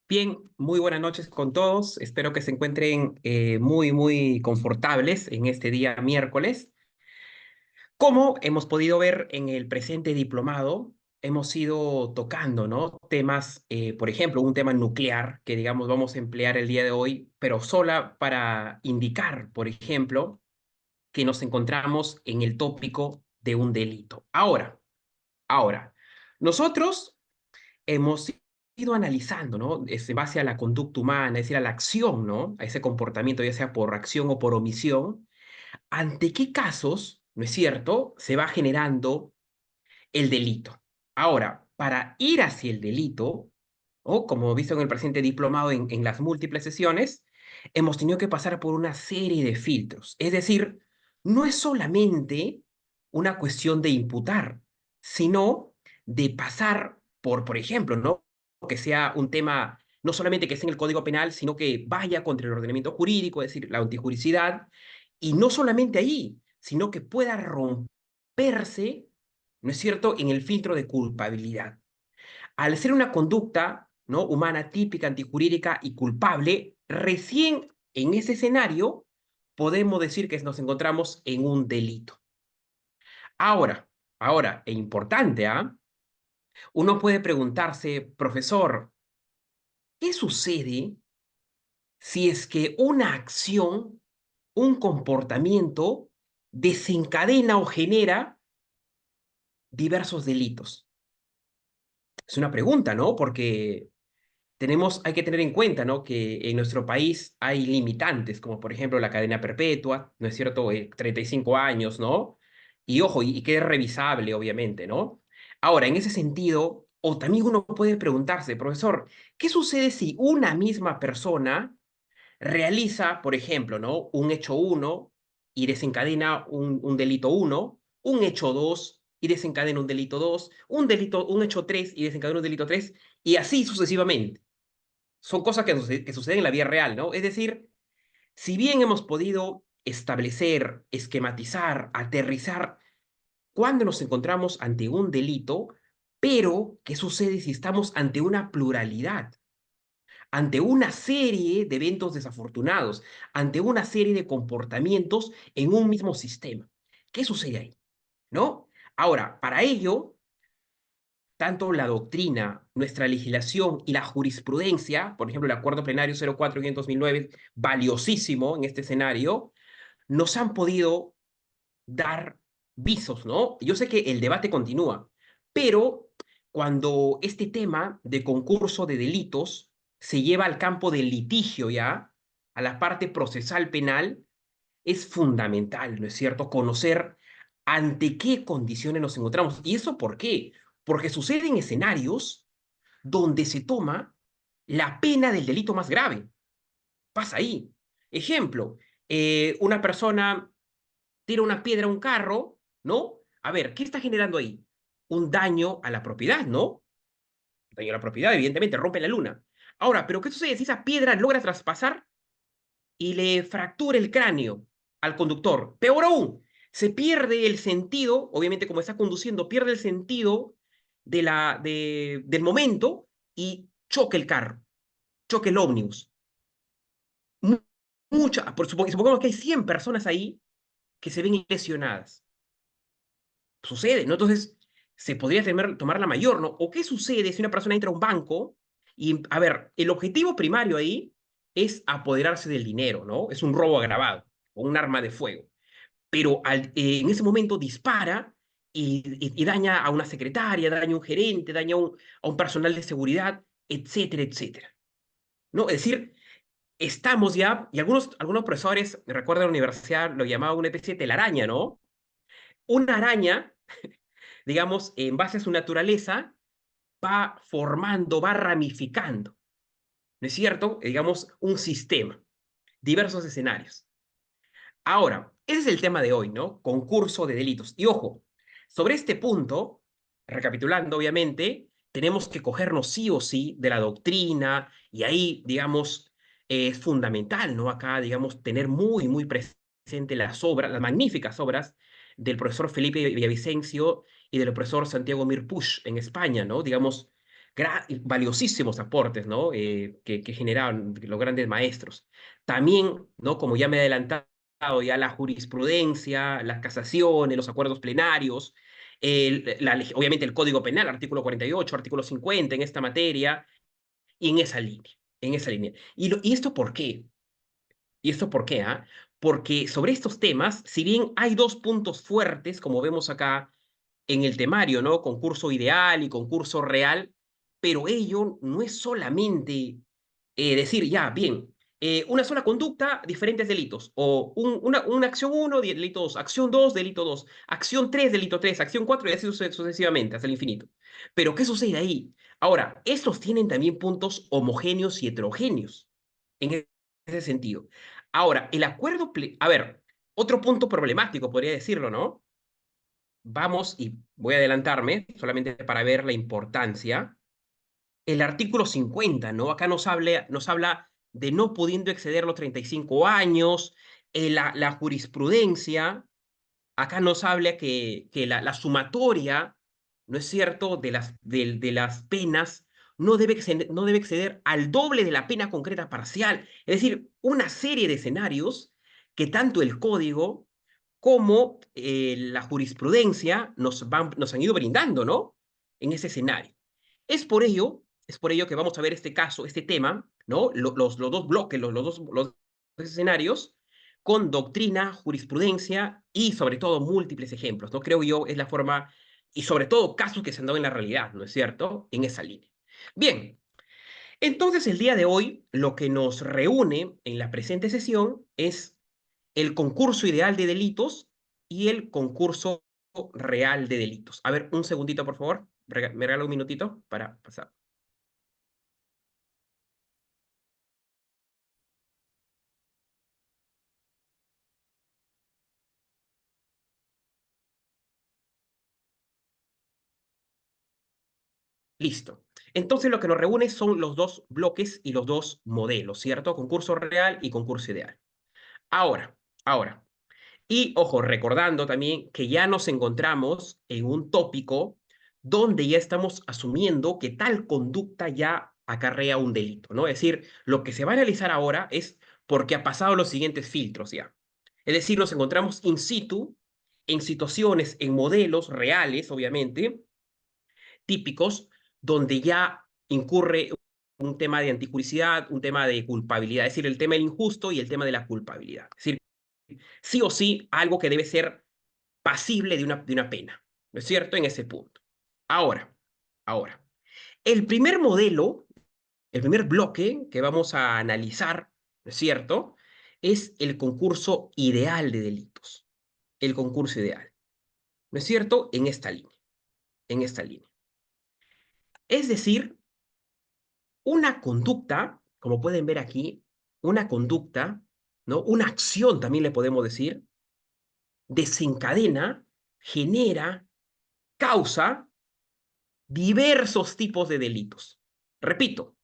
Bien, muy buenas noches con todos. Espero que se encuentren muy confortables en este día miércoles. Como hemos podido ver en el presente diplomado, hemos ido tocando, ¿no? Temas, por ejemplo, un tema nuclear que, digamos, vamos a emplear el día de hoy, pero sola para indicar, por ejemplo, que nos encontramos en el tópico de un delito. Ahora, nosotros hemos ido analizando, ¿no? En base a la conducta humana, es decir, a la acción, ¿no? A ese comportamiento, ya sea por acción o por omisión, ante qué casos, ¿no es cierto?, se va generando el delito. Ahora, para ir hacia el delito, o como visto en el presente diplomado en las múltiples sesiones, hemos tenido que pasar por una serie de filtros. Es decir, no es solamente una cuestión de imputar, sino de pasar por ejemplo, ¿no? Que sea un tema, no solamente que esté en el Código Penal, sino que vaya contra el ordenamiento jurídico, es decir, la antijuricidad, y no solamente ahí, sino que pueda romperse, ¿no es cierto?, en el filtro de culpabilidad. Al ser una conducta, ¿no?, humana típica, antijurídica y culpable, recién en ese escenario podemos decir que nos encontramos en un delito. Ahora, e importante, ¿ah? Uno puede preguntarse, profesor, ¿qué sucede si es que una acción, un comportamiento, desencadena o genera diversos delitos? Es una pregunta, ¿no? Porque hay que tener en cuenta, ¿no?, que en nuestro país hay limitantes, como por ejemplo la cadena perpetua, ¿no es cierto?, 35 años, ¿no? Y ojo, y que es revisable, obviamente, ¿no? Ahora, en ese sentido, o también uno puede preguntarse, profesor, ¿qué sucede si una misma persona realiza, por ejemplo, ¿no?, un hecho uno y desencadena un delito uno, un hecho 2 y desencadena un delito 2, un hecho 3 y desencadena un delito 3, y así sucesivamente? Son cosas que suceden en la vida real, ¿no? Es decir, si bien hemos podido establecer, esquematizar, aterrizar cuando nos encontramos ante un delito, pero ¿qué sucede si estamos ante una pluralidad, ante una serie de eventos desafortunados, ante una serie de comportamientos en un mismo sistema? ¿Qué sucede ahí? ¿No? Ahora, para ello, tanto la doctrina, nuestra legislación y la jurisprudencia, por ejemplo, el Acuerdo Plenario 04-500-2009, valiosísimo en este escenario, nos han podido dar visos, ¿no? Yo sé que el debate continúa, pero cuando este tema de concurso de delitos se lleva al campo del litigio ya, a la parte procesal penal, es fundamental, ¿no es cierto?, conocer ante qué condiciones nos encontramos. ¿Y eso por qué? Porque sucede en escenarios donde se toma la pena del delito más grave. Pasa ahí. Ejemplo, una persona tira una piedra a un carro, ¿no? A ver, ¿qué está generando ahí? Un daño a la propiedad, ¿no? Daño a la propiedad, evidentemente, rompe la luna. Ahora, ¿pero qué sucede si esa piedra logra traspasar y le fractura el cráneo al conductor? Peor aún, se pierde el sentido, obviamente como está conduciendo, pierde el sentido del momento y choca el carro, choca el ómnibus. Mu- Supongamos que hay 100 personas ahí que se ven lesionadas. Sucede, ¿no? Entonces, se podría tomar la mayor, ¿no? ¿O qué sucede si una persona entra a un banco y, a ver, el objetivo primario ahí es apoderarse del dinero, ¿no? Es un robo agravado o un arma de fuego, pero en ese momento dispara y daña a una secretaria, daña a un gerente, daña a un personal de seguridad, etcétera, etcétera, ¿no? Es decir, estamos ya, y algunos profesores, recuerdo en la universidad, lo llamaban una especie de telaraña, ¿no? Una araña, digamos, en base a su naturaleza, va formando, va ramificando, ¿no es cierto? Digamos, un sistema, diversos escenarios. Ahora, ese es el tema de hoy, ¿no? Concurso de delitos. Y ojo, sobre este punto, recapitulando, obviamente, tenemos que cogernos sí o sí de la doctrina y ahí, digamos, es fundamental, ¿no? Acá, digamos, tener muy presente las obras, las magníficas obras del profesor Felipe Villavicencio y del profesor Santiago Mirpuch en España, ¿no? Digamos, valiosísimos aportes, ¿no? Que generaron los grandes maestros. También, ¿no? Como ya me he adelantado, ya la jurisprudencia, las casaciones, los acuerdos plenarios, obviamente el Código Penal, artículo 48, artículo 50 en esta materia, y en esa línea, en esa línea. ¿Y esto por qué? ¿Y esto por qué? ¿Ah? Porque sobre estos temas, si bien hay dos puntos fuertes, como vemos acá en el temario, ¿no? Concurso ideal y concurso real, pero ello no es solamente decir, ya, bien, una sola conducta, diferentes delitos, o una acción uno delito 2, acción 2 delito 2, acción 3 delito 3, acción 4 y así sucesivamente, hasta el infinito. Pero, ¿qué sucede ahí? Ahora, estos tienen también puntos homogéneos y heterogéneos, en ese sentido. Ahora, el acuerdo, a ver, otro punto problemático, podría decirlo, ¿no? Vamos, y voy a adelantarme solamente para ver la importancia. El artículo 50, ¿no? Acá nos habla de no pudiendo exceder los 35 años, la jurisprudencia, acá nos habla que la sumatoria, ¿no es cierto?, de las penas no debe exceder al doble de la pena concreta parcial. Es decir, una serie de escenarios que tanto el código como la jurisprudencia nos han ido brindando, ¿no? En ese escenario. Es por ello que vamos a ver este caso, este tema, ¿no? Los dos bloques, los dos escenarios, con doctrina, jurisprudencia y sobre todo múltiples ejemplos, ¿no? Creo yo es la forma, y sobre todo casos que se han dado en la realidad, ¿no es cierto? En esa línea. Bien, entonces el día de hoy lo que nos reúne en la presente sesión es el concurso ideal de delitos y el concurso real de delitos. A ver, un segundito, por favor. Me regala un minutito para pasar. Listo. Entonces lo que nos reúne son los dos bloques y los dos modelos, ¿cierto? Concurso real y concurso ideal. Ahora. Y ojo, recordando también que ya nos encontramos en un tópico donde ya estamos asumiendo que tal conducta ya acarrea un delito, ¿no? Es decir, lo que se va a analizar ahora es porque ha pasado los siguientes filtros ya. Es decir, nos encontramos in situ, en situaciones, en modelos reales, obviamente, típicos, donde ya incurre un tema de anticuricidad, un tema de culpabilidad, es decir, el tema del injusto y el tema de la culpabilidad. Es decir, sí o sí, algo que debe ser pasible de una pena, ¿no es cierto? En ese punto. Ahora, el primer modelo, el primer bloque que vamos a analizar, ¿no es cierto? Es el concurso ideal de delitos. El concurso ideal, ¿no es cierto? En esta línea. Es decir, una conducta, como pueden ver aquí, una conducta, ¿no? Una acción también le podemos decir, desencadena, genera, causa diversos tipos de delitos. Repito,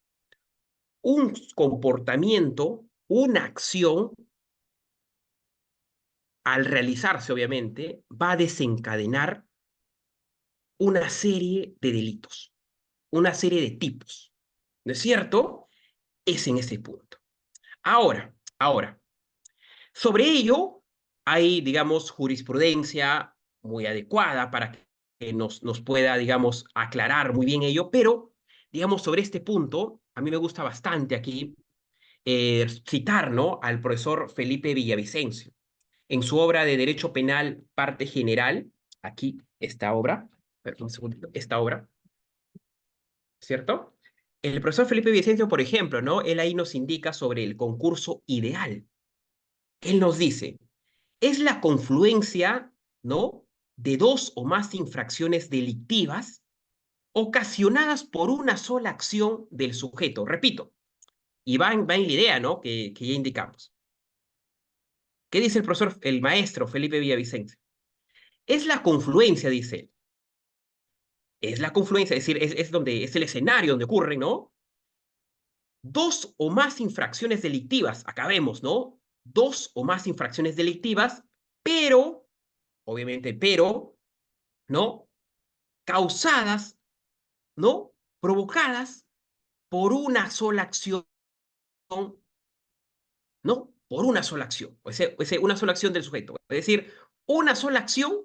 un comportamiento, una acción, al realizarse obviamente, va a desencadenar una serie de delitos, una serie de tipos. ¿No es cierto? Es en ese punto. Ahora, sobre ello hay, digamos, jurisprudencia muy adecuada para que nos pueda, digamos, aclarar muy bien ello, pero, digamos, sobre este punto, a mí me gusta bastante aquí citar, ¿no?, al profesor Felipe Villavicencio. En su obra de Derecho Penal, parte general, aquí esta obra, un segundito, esta obra, ¿cierto? El profesor Felipe Villavicencio, por ejemplo, ¿no? Él ahí nos indica sobre el concurso ideal. Él nos dice, es la confluencia, ¿no?, de dos o más infracciones delictivas ocasionadas por una sola acción del sujeto. Repito, y va en la idea, ¿no?, que ya indicamos. ¿Qué dice el profesor, el maestro Felipe Villavicencio? Es la confluencia, dice él. Es la confluencia, es decir, es el escenario donde ocurren, ¿no?, dos o más infracciones delictivas. Acá vemos, ¿no? Dos o más infracciones delictivas, pero, obviamente, ¿no? Causadas, ¿no?, provocadas por una sola acción, ¿no? Por una sola acción, una sola acción del sujeto. Es decir, una sola acción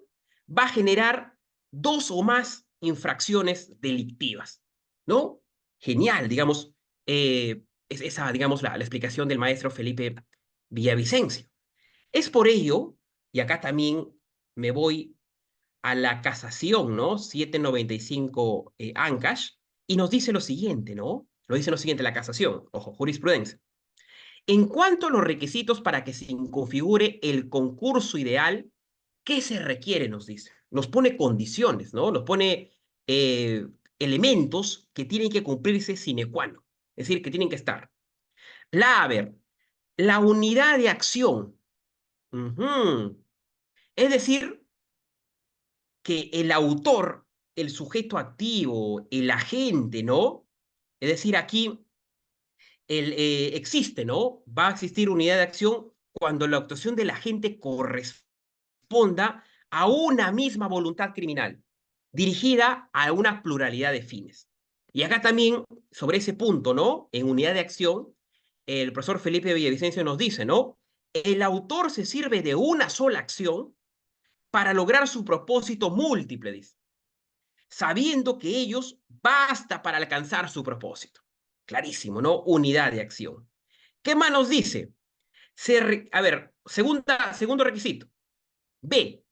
va a generar dos o más infracciones delictivas, ¿no? Genial, digamos, es esa, digamos, la explicación del maestro Felipe Villavicencio. Es por ello, y acá también me voy a la casación, ¿no? 795 Ancash, y nos dice lo siguiente, ¿no? Lo dice lo siguiente la casación, ojo, jurisprudencia. En cuanto a los requisitos para que se configure el concurso ideal, ¿qué se requiere? Nos dice. Nos pone condiciones, ¿no? Nos pone elementos que tienen que cumplirse sine qua non. Es decir, que tienen que estar. A ver, la unidad de acción. Es decir, que el autor, el sujeto activo, el agente, ¿no? Es decir, aquí existe, ¿no? Va a existir unidad de acción cuando la actuación del agente corresponda a una misma voluntad criminal, dirigida a una pluralidad de fines. Y acá también, sobre ese punto, ¿no? En unidad de acción, el profesor Felipe Villavicencio nos dice, ¿no? El autor se sirve de una sola acción para lograr su propósito múltiple, dice, sabiendo que ellos basta para alcanzar su propósito. Clarísimo, ¿no? Unidad de acción. ¿Qué más nos dice? A ver, segundo requisito. B,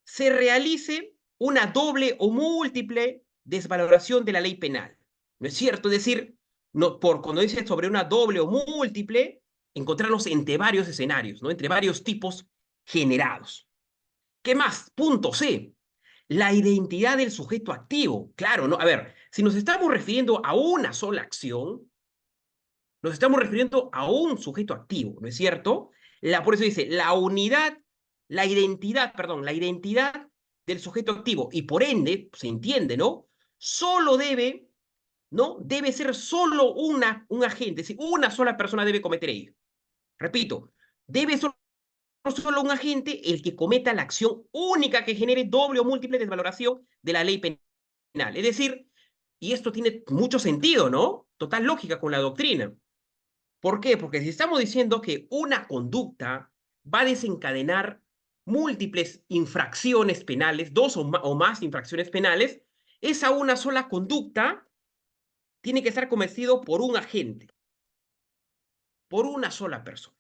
se realice una doble o múltiple desvaloración de la ley penal. ¿No es cierto? Es decir, no, cuando dice sobre una doble o múltiple, encontrarnos entre varios escenarios, ¿no? Entre varios tipos generados. ¿Qué más? Punto C. La identidad del sujeto activo. Claro, ¿no? A ver, si nos estamos refiriendo a una sola acción, nos estamos refiriendo a un sujeto activo, ¿no es cierto? Por eso dice, la identidad, perdón, la identidad del sujeto activo. Y por ende, se entiende, ¿no? Solo debe, ¿no? Debe ser solo un agente, es decir, una sola persona debe cometer ello. Repito, debe ser solo un agente el que cometa la acción única que genere doble o múltiple desvaloración de la ley penal. Es decir, y esto tiene mucho sentido, ¿no? Total lógica con la doctrina. ¿Por qué? Porque si estamos diciendo que una conducta va a desencadenar múltiples infracciones penales, dos o más infracciones penales, esa una sola conducta tiene que estar cometido por un agente, por una sola persona,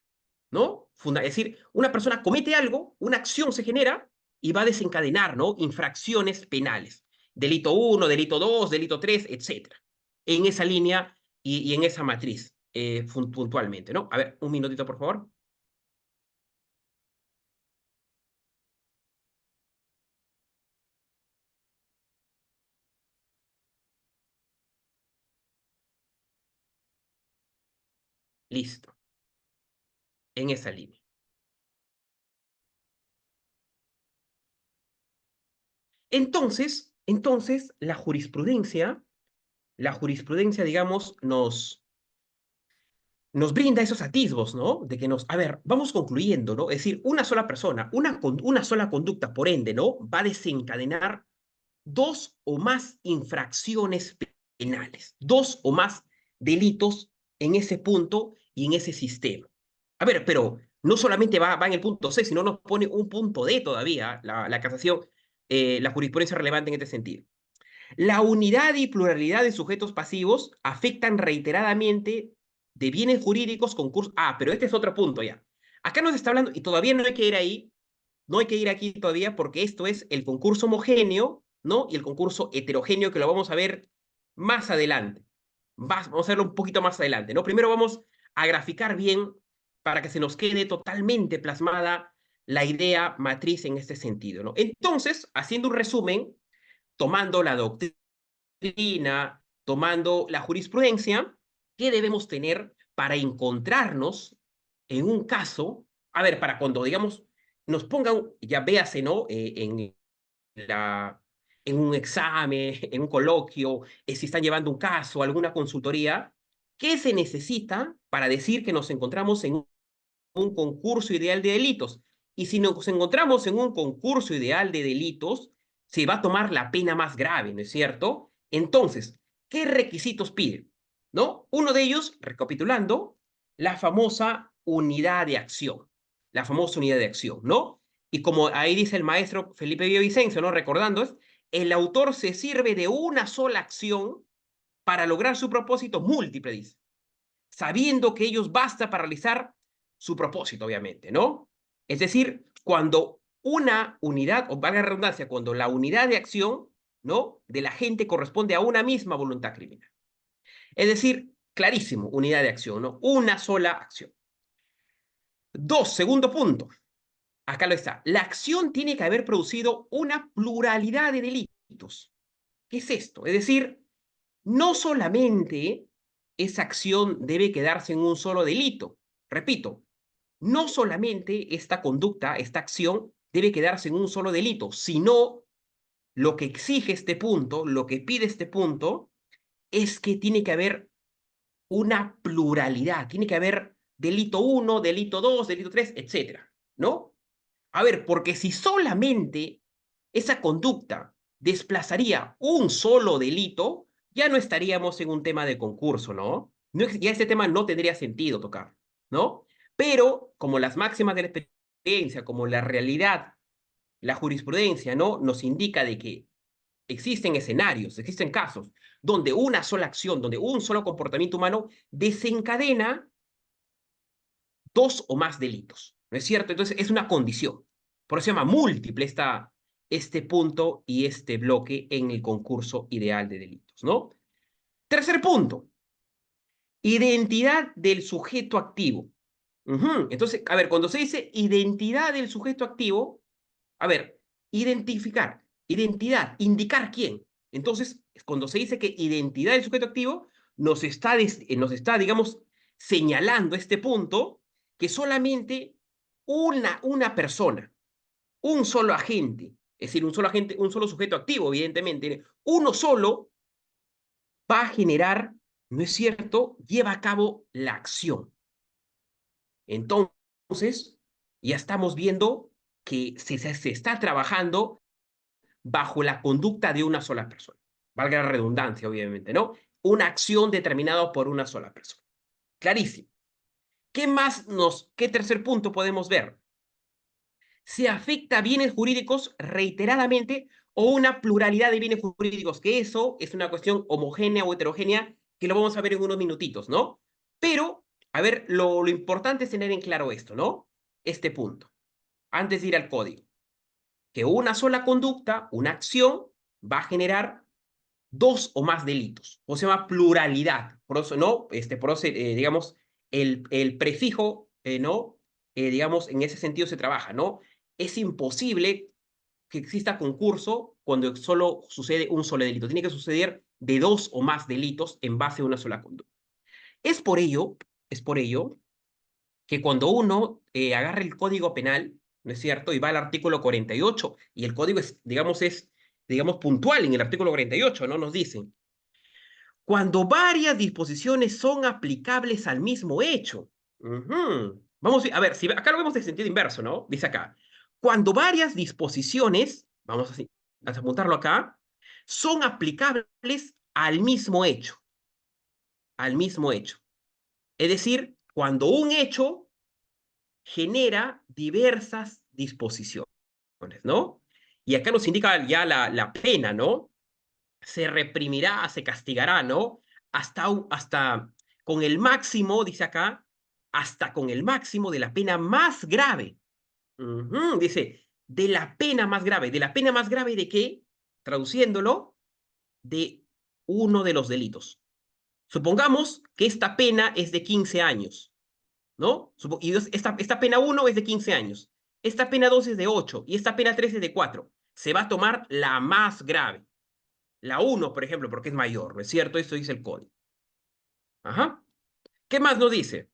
¿no? Es decir, una persona comete algo, una acción se genera y va a desencadenar, ¿no? Infracciones penales. Delito 1, delito 2, delito 3, etcétera. En esa línea y en esa matriz, puntualmente, ¿no? A ver, un minutito, por favor. Listo, en esa línea. Entonces, la jurisprudencia, digamos, nos brinda esos atisbos, ¿no? De que a ver, vamos concluyendo, ¿no? Es decir, una sola persona, una sola conducta, por ende, ¿no? Va a desencadenar dos o más infracciones penales, dos o más delitos en ese punto y en ese sistema. A ver, pero no solamente va en el punto C, sino nos pone un punto D todavía, la casación, la jurisprudencia relevante en este sentido. La unidad y pluralidad de sujetos pasivos afectan reiteradamente de bienes jurídicos, concursos. Ah, pero este es otro punto ya. Acá nos está hablando, y todavía no hay que ir ahí, no hay que ir aquí todavía porque esto es el concurso homogéneo, ¿no? Y el concurso heterogéneo que lo vamos a ver más adelante. Vamos a verlo un poquito más adelante, ¿no? Primero vamos a graficar bien para que se nos quede totalmente plasmada la idea matriz en este sentido, ¿no? Entonces, haciendo un resumen, tomando la doctrina, tomando la jurisprudencia, ¿qué debemos tener para encontrarnos en un caso? A ver, para cuando, digamos, nos pongan, ya véase, ¿no? En un examen, en un coloquio, si están llevando un caso, alguna consultoría, ¿qué se necesita para decir que nos encontramos en un concurso ideal de delitos? Y si nos encontramos en un concurso ideal de delitos, se va a tomar la pena más grave, ¿no es cierto? Entonces, ¿qué requisitos pide? ¿No? Uno de ellos, recapitulando, la famosa unidad de acción. La famosa unidad de acción, ¿no? Y como ahí dice el maestro Felipe Villavicencio, ¿no? Recordando, el autor se sirve de una sola acción para lograr su propósito múltiple, dice, sabiendo que ellos basta para realizar su propósito, obviamente, ¿no? Es decir, cuando una unidad, o valga la redundancia, cuando la unidad de acción, ¿no? De la gente corresponde a una misma voluntad criminal. Es decir, clarísimo, unidad de acción, ¿no? Una sola acción. Dos, segundo punto. Acá lo está. La acción tiene que haber producido una pluralidad de delitos. ¿Qué es esto? Es decir, no solamente esa acción debe quedarse en un solo delito. Repito, no solamente esta conducta, esta acción, debe quedarse en un solo delito, sino lo que exige este punto, lo que pide este punto, es que tiene que haber una pluralidad, tiene que haber delito 1, delito 2, delito 3, etcétera, ¿no? A ver, porque si solamente esa conducta desplazaría un solo delito, ya no estaríamos en un tema de concurso, ¿no? Ya este tema no tendría sentido tocar, ¿no? Pero como las máximas de la experiencia, como la realidad, la jurisprudencia, ¿no? Nos indica de que existen escenarios, existen casos donde una sola acción, donde un solo comportamiento humano desencadena dos o más delitos, ¿no es cierto? Entonces es una condición. Por eso se llama múltiple este punto y este bloque en el concurso ideal de delitos, ¿no? Tercer punto, identidad del sujeto activo. Entonces, a ver, cuando se dice identidad del sujeto activo, a ver, identificar, identidad, indicar quién. Entonces, cuando se dice que identidad del sujeto activo, digamos, señalando este punto que solamente una persona, un solo agente, es decir, un solo agente, un solo sujeto activo, evidentemente, uno solo va a generar, ¿no es cierto?, lleva a cabo la acción. Entonces, ya estamos viendo que se está trabajando bajo la conducta de una sola persona. Valga la redundancia, obviamente, ¿no? Una acción determinada por una sola persona. Clarísimo. ¿Qué tercer punto podemos ver? Se afecta a bienes jurídicos reiteradamente o una pluralidad de bienes jurídicos, que eso es una cuestión homogénea o heterogénea que lo vamos a ver en unos minutitos, ¿no? Pero, a ver, lo importante es tener en claro esto, ¿no? Este punto, antes de ir al código, que una sola conducta, una acción, va a generar dos o más delitos, o se llama pluralidad, por eso, ¿no? Por eso, digamos, el prefijo, ¿no? Digamos, en ese sentido se trabaja, ¿no? Es imposible que exista concurso cuando solo sucede un solo delito. Tiene que suceder de dos o más delitos en base a una sola conducta. Es por ello, es por ello que cuando uno agarra el Código Penal, ¿no es cierto? Y va al artículo 48, y el código digamos, puntual en el artículo 48, ¿no? Nos dicen, cuando varias disposiciones son aplicables al mismo hecho. Vamos a ver, si acá lo vemos en sentido inverso, ¿no? Dice acá, cuando varias disposiciones, vamos a apuntarlo acá, son aplicables al mismo hecho, al mismo hecho. Es decir, cuando un hecho genera diversas disposiciones, ¿no? Y acá nos indica ya la pena, ¿no? Se reprimirá, se castigará, ¿no? Hasta con el máximo, dice acá, hasta con el máximo de la pena más grave. Dice, de la pena más grave. ¿De la pena más grave de qué? Traduciéndolo, de uno de los delitos. Supongamos que esta pena es de 15 años, ¿no? Y esta pena 1 es de 15 años. Esta pena 2 es de 8 y esta pena 3 es de 4. Se va a tomar la más grave. La 1, por ejemplo, porque es mayor, ¿no es cierto? Esto dice el código. Ajá. ¿Qué más nos dice?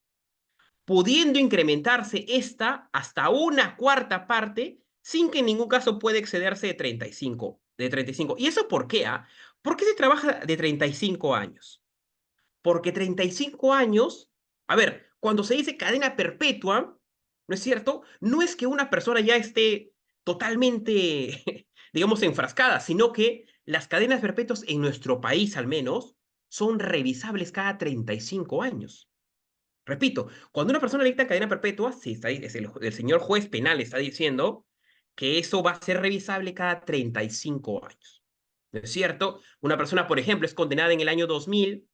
Pudiendo incrementarse esta hasta una cuarta parte sin que en ningún caso pueda excederse de 35. ¿Y eso por qué? ¿Por qué se trabaja de 35 años? Porque 35 años, a ver, cuando se dice cadena perpetua, ¿no es cierto? No es que una persona ya esté totalmente, digamos, enfrascada, sino que las cadenas perpetuas en nuestro país al menos son revisables cada 35 años. Repito, cuando una persona le dicta cadena perpetua, sí, el señor juez penal está diciendo que eso va a ser revisable cada 35 años. ¿No es cierto? Una persona, por ejemplo, es condenada en el año 2000,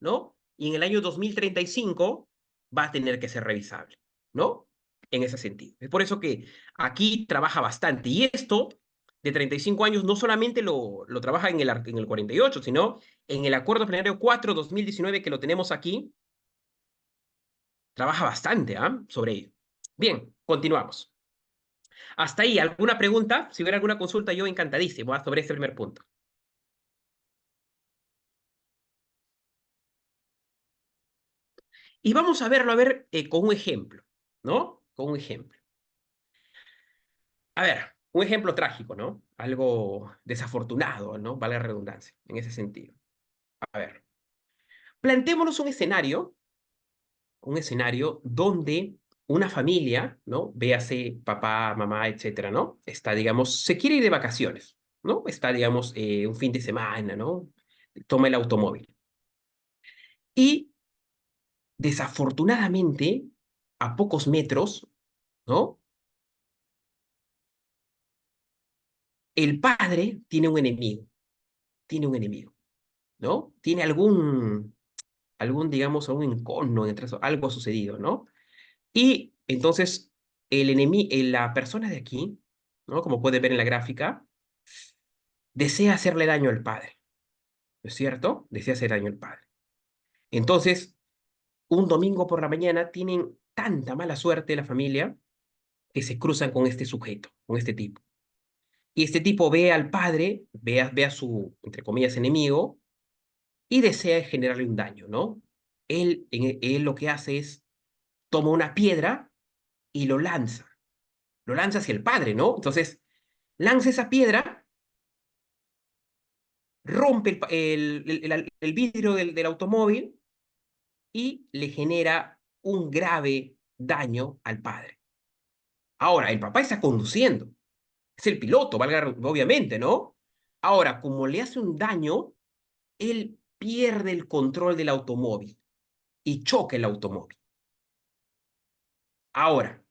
¿no? Y en el año 2035 va a tener que ser revisable, ¿no? En ese sentido. Es por eso que aquí trabaja bastante. Y esto de 35 años no solamente lo trabaja en el 48, sino en el Acuerdo Plenario 4/2019 que lo tenemos aquí, trabaja bastante, ¿ah? Sobre ello. Bien, continuamos. Hasta ahí, ¿alguna pregunta? Si hubiera alguna consulta, yo encantadísimo, ¿ah? Sobre este primer punto. Y vamos a verlo, a ver, con un ejemplo, ¿no? Con un ejemplo. A ver, un ejemplo trágico, ¿no? Algo desafortunado, ¿no? Vale la redundancia, en ese sentido. A ver, plantémonos un escenario donde una familia, ¿no? Véase papá, mamá, etcétera, ¿no? Está, digamos, se quiere ir de vacaciones, ¿no? Está, digamos, un fin de semana, ¿no? Toma el automóvil. Y desafortunadamente, a pocos metros, ¿no? El padre tiene un enemigo, ¿no? Tiene digamos, algún encono, algo ha sucedido, ¿no? Y entonces, la persona de aquí, ¿no? Como puede ver en la gráfica, desea hacerle daño al padre, ¿no es cierto? Desea hacer daño al padre. Entonces, un domingo por la mañana tienen tanta mala suerte la familia que se cruzan con este sujeto, con este tipo. Y este tipo ve al padre, ve a su, entre comillas, enemigo, y desea generarle un daño, ¿no? Él lo que hace es toma una piedra y lo lanza hacia el padre, ¿no? Entonces, lanza esa piedra, rompe el vidrio del automóvil y le genera un grave daño al padre. Ahora, el papá está conduciendo, es el piloto, obviamente, ¿no? Ahora, como le hace un daño, él pierde el control del automóvil y choca el automóvil. Ahora,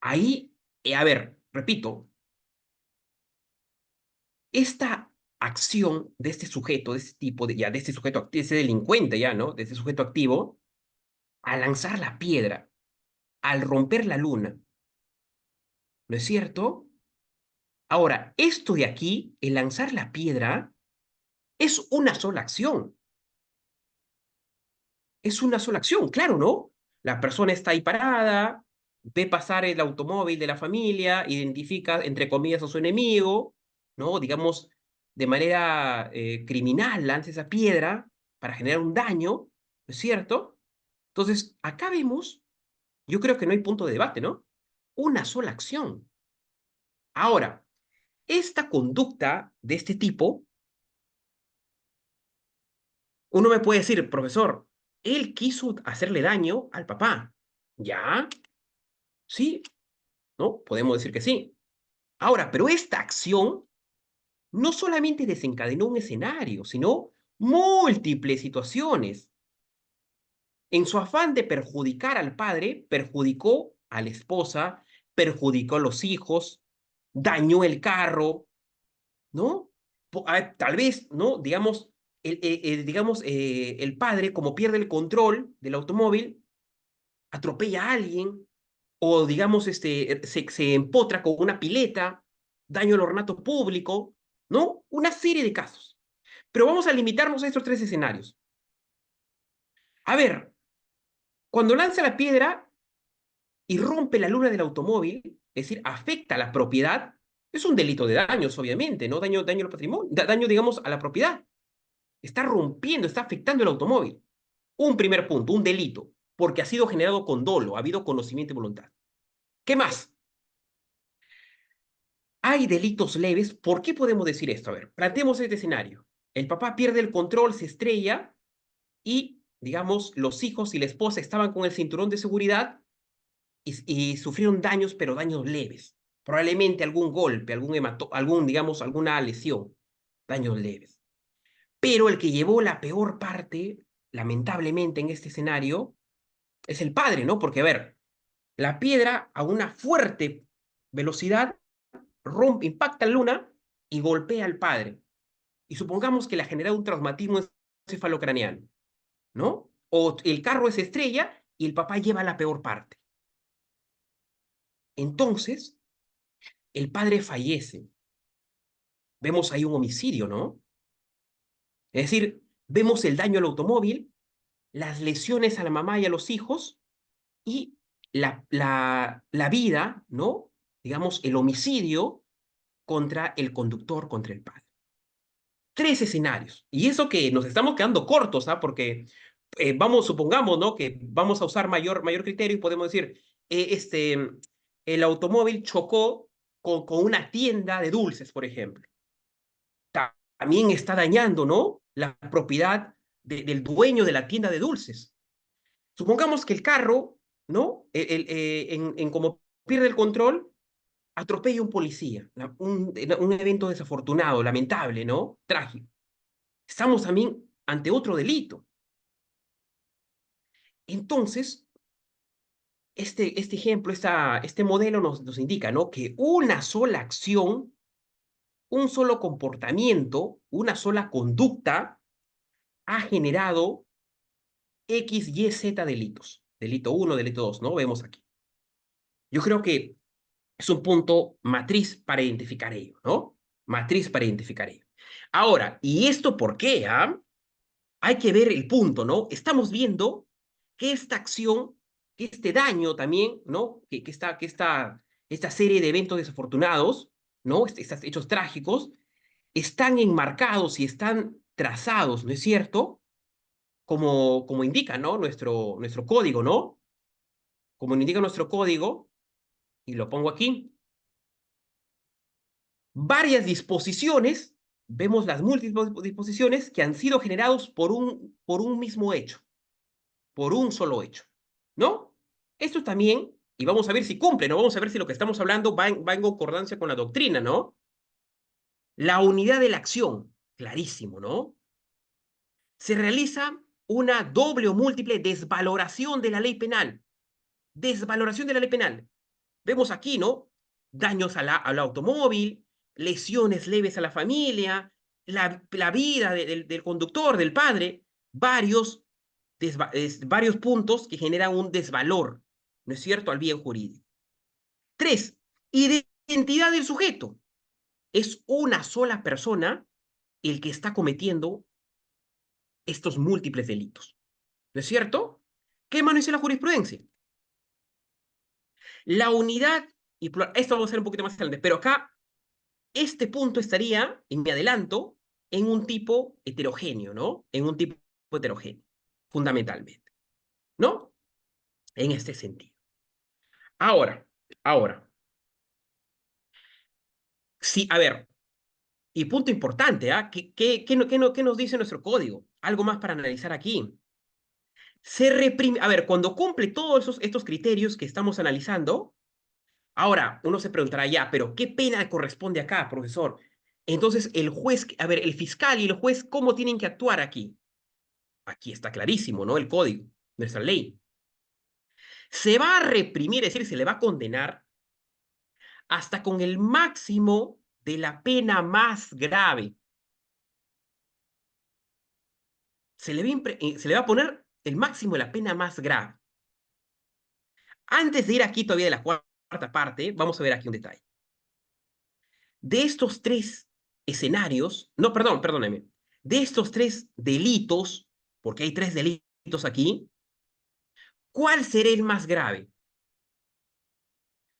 ahí, a ver, repito, esta acción de este sujeto, de este tipo, de este sujeto, de ese delincuente ya, ¿no? De este sujeto activo, al lanzar la piedra, al romper la luna, ¿no es cierto? Ahora, esto de aquí, el lanzar la piedra, es una sola acción. Es una sola acción, claro, ¿no? La persona está ahí parada, ve pasar el automóvil de la familia, identifica, entre comillas, a su enemigo, ¿no? Digamos, de manera criminal lanza esa piedra para generar un daño, ¿no es cierto? Entonces, acá vemos, yo creo que no hay punto de debate, ¿no? Una sola acción. Ahora, esta conducta de este tipo, uno me puede decir, profesor, él quiso hacerle daño al papá. ¿Ya? Sí, ¿no? Podemos decir que sí. Ahora, pero esta acción no solamente desencadenó un escenario, sino múltiples situaciones. En su afán de perjudicar al padre, perjudicó a la esposa, perjudicó a los hijos, dañó el carro, ¿no? Tal vez, ¿no? Digamos, el padre, como pierde el control del automóvil, atropella a alguien, o digamos, se empotra con una pileta, daño al ornato público, ¿no? Una serie de casos. Pero vamos a limitarnos a estos tres escenarios. A ver, cuando lanza la piedra y rompe la luna del automóvil, es decir, afecta a la propiedad, es un delito de daños, obviamente, ¿no? Daño al patrimonio, daño, digamos, a la propiedad. Está rompiendo, está afectando el automóvil. Un primer punto, un delito, porque ha sido generado con dolo, ha habido conocimiento y voluntad. ¿Qué más? Hay delitos leves. ¿Por qué podemos decir esto? A ver, planteemos este escenario. El papá pierde el control, se estrella y, digamos, los hijos y la esposa estaban con el cinturón de seguridad y sufrieron daños, pero daños leves. Probablemente algún golpe, digamos, alguna lesión. Daños leves. Pero el que llevó la peor parte, lamentablemente en este escenario, es el padre, ¿no? Porque, a ver, la piedra a una fuerte velocidad rompe, impacta la luna y golpea al padre. Y supongamos que le ha generado un traumatismo encefalocraneal, ¿no? O el carro es estrella y el papá lleva la peor parte. Entonces, el padre fallece. Vemos ahí un homicidio, ¿no? Es decir, vemos el daño al automóvil, las lesiones a la mamá y a los hijos y la vida, ¿no? Digamos, el homicidio contra el conductor, contra el padre. Tres escenarios. Y eso que nos estamos quedando cortos, ¿ah? Porque supongamos, ¿no? Que vamos a usar mayor criterio y podemos decir, el automóvil chocó con una tienda de dulces, por ejemplo. También está dañando, ¿no? La propiedad del dueño de la tienda de dulces. Supongamos que el carro, ¿no? Como pierde el control, atropella a un policía, un evento desafortunado, lamentable, ¿no? Trágico. Estamos también ante otro delito. Entonces, este ejemplo, este modelo nos indica, ¿no? Que una sola acción, un solo comportamiento, una sola conducta ha generado X, Y, Z delitos. Delito uno, delito 2, ¿no? Vemos aquí. Yo creo que es un punto matriz para identificar ello, ¿no? Matriz para identificar ello. Ahora, ¿y esto por qué? ¿Ah? Hay que ver el punto, ¿no? Estamos viendo que esta acción, que este daño también, ¿no? Esta serie de eventos desafortunados, ¿no? Estos hechos trágicos, están enmarcados y están trazados, ¿no es cierto? Como indica, ¿no? Nuestro código, ¿no? Como indica nuestro código, y lo pongo aquí, varias disposiciones, vemos las múltiples disposiciones que han sido generados por un mismo hecho, por un solo hecho, ¿no? Esto también, y vamos a ver si cumple, ¿no? Vamos a ver si lo que estamos hablando va en concordancia con la doctrina, ¿no? La unidad de la acción, clarísimo, ¿no? Se realiza una doble o múltiple desvaloración de la ley penal. Desvaloración de la ley penal. Vemos aquí, ¿no? Daños al automóvil, lesiones leves a la familia, la vida del conductor, del padre, varios puntos que generan un desvalor, ¿no es cierto?, al bien jurídico. 3, identidad del sujeto. Es una sola persona el que está cometiendo estos múltiples delitos, ¿no es cierto? ¿Qué más dice la jurisprudencia? La unidad, y esto vamos a hacer un poquito más adelante, pero acá este punto estaría, en mi adelanto, en un tipo heterogéneo, ¿no? En un tipo heterogéneo, fundamentalmente, ¿no? En este sentido. Ahora, sí, a ver, y punto importante, ¿ah? ¿Qué nos dice nuestro código? Algo más para analizar aquí. Se reprime, a ver, cuando cumple todos estos criterios que estamos analizando, ahora uno se preguntará ya, pero ¿qué pena corresponde acá, profesor? Entonces, el juez, a ver, el fiscal y el juez, ¿cómo tienen que actuar aquí? Aquí está clarísimo, ¿no? El código, nuestra ley. Se va a reprimir, es decir, se le va a condenar hasta con el máximo de la pena más grave. Se le va a poner el máximo de la pena más grave. Antes de ir aquí todavía de la cuarta parte, vamos a ver aquí un detalle. De estos tres escenarios, no, perdóneme, de estos tres delitos, porque hay tres delitos aquí, ¿cuál será el más grave?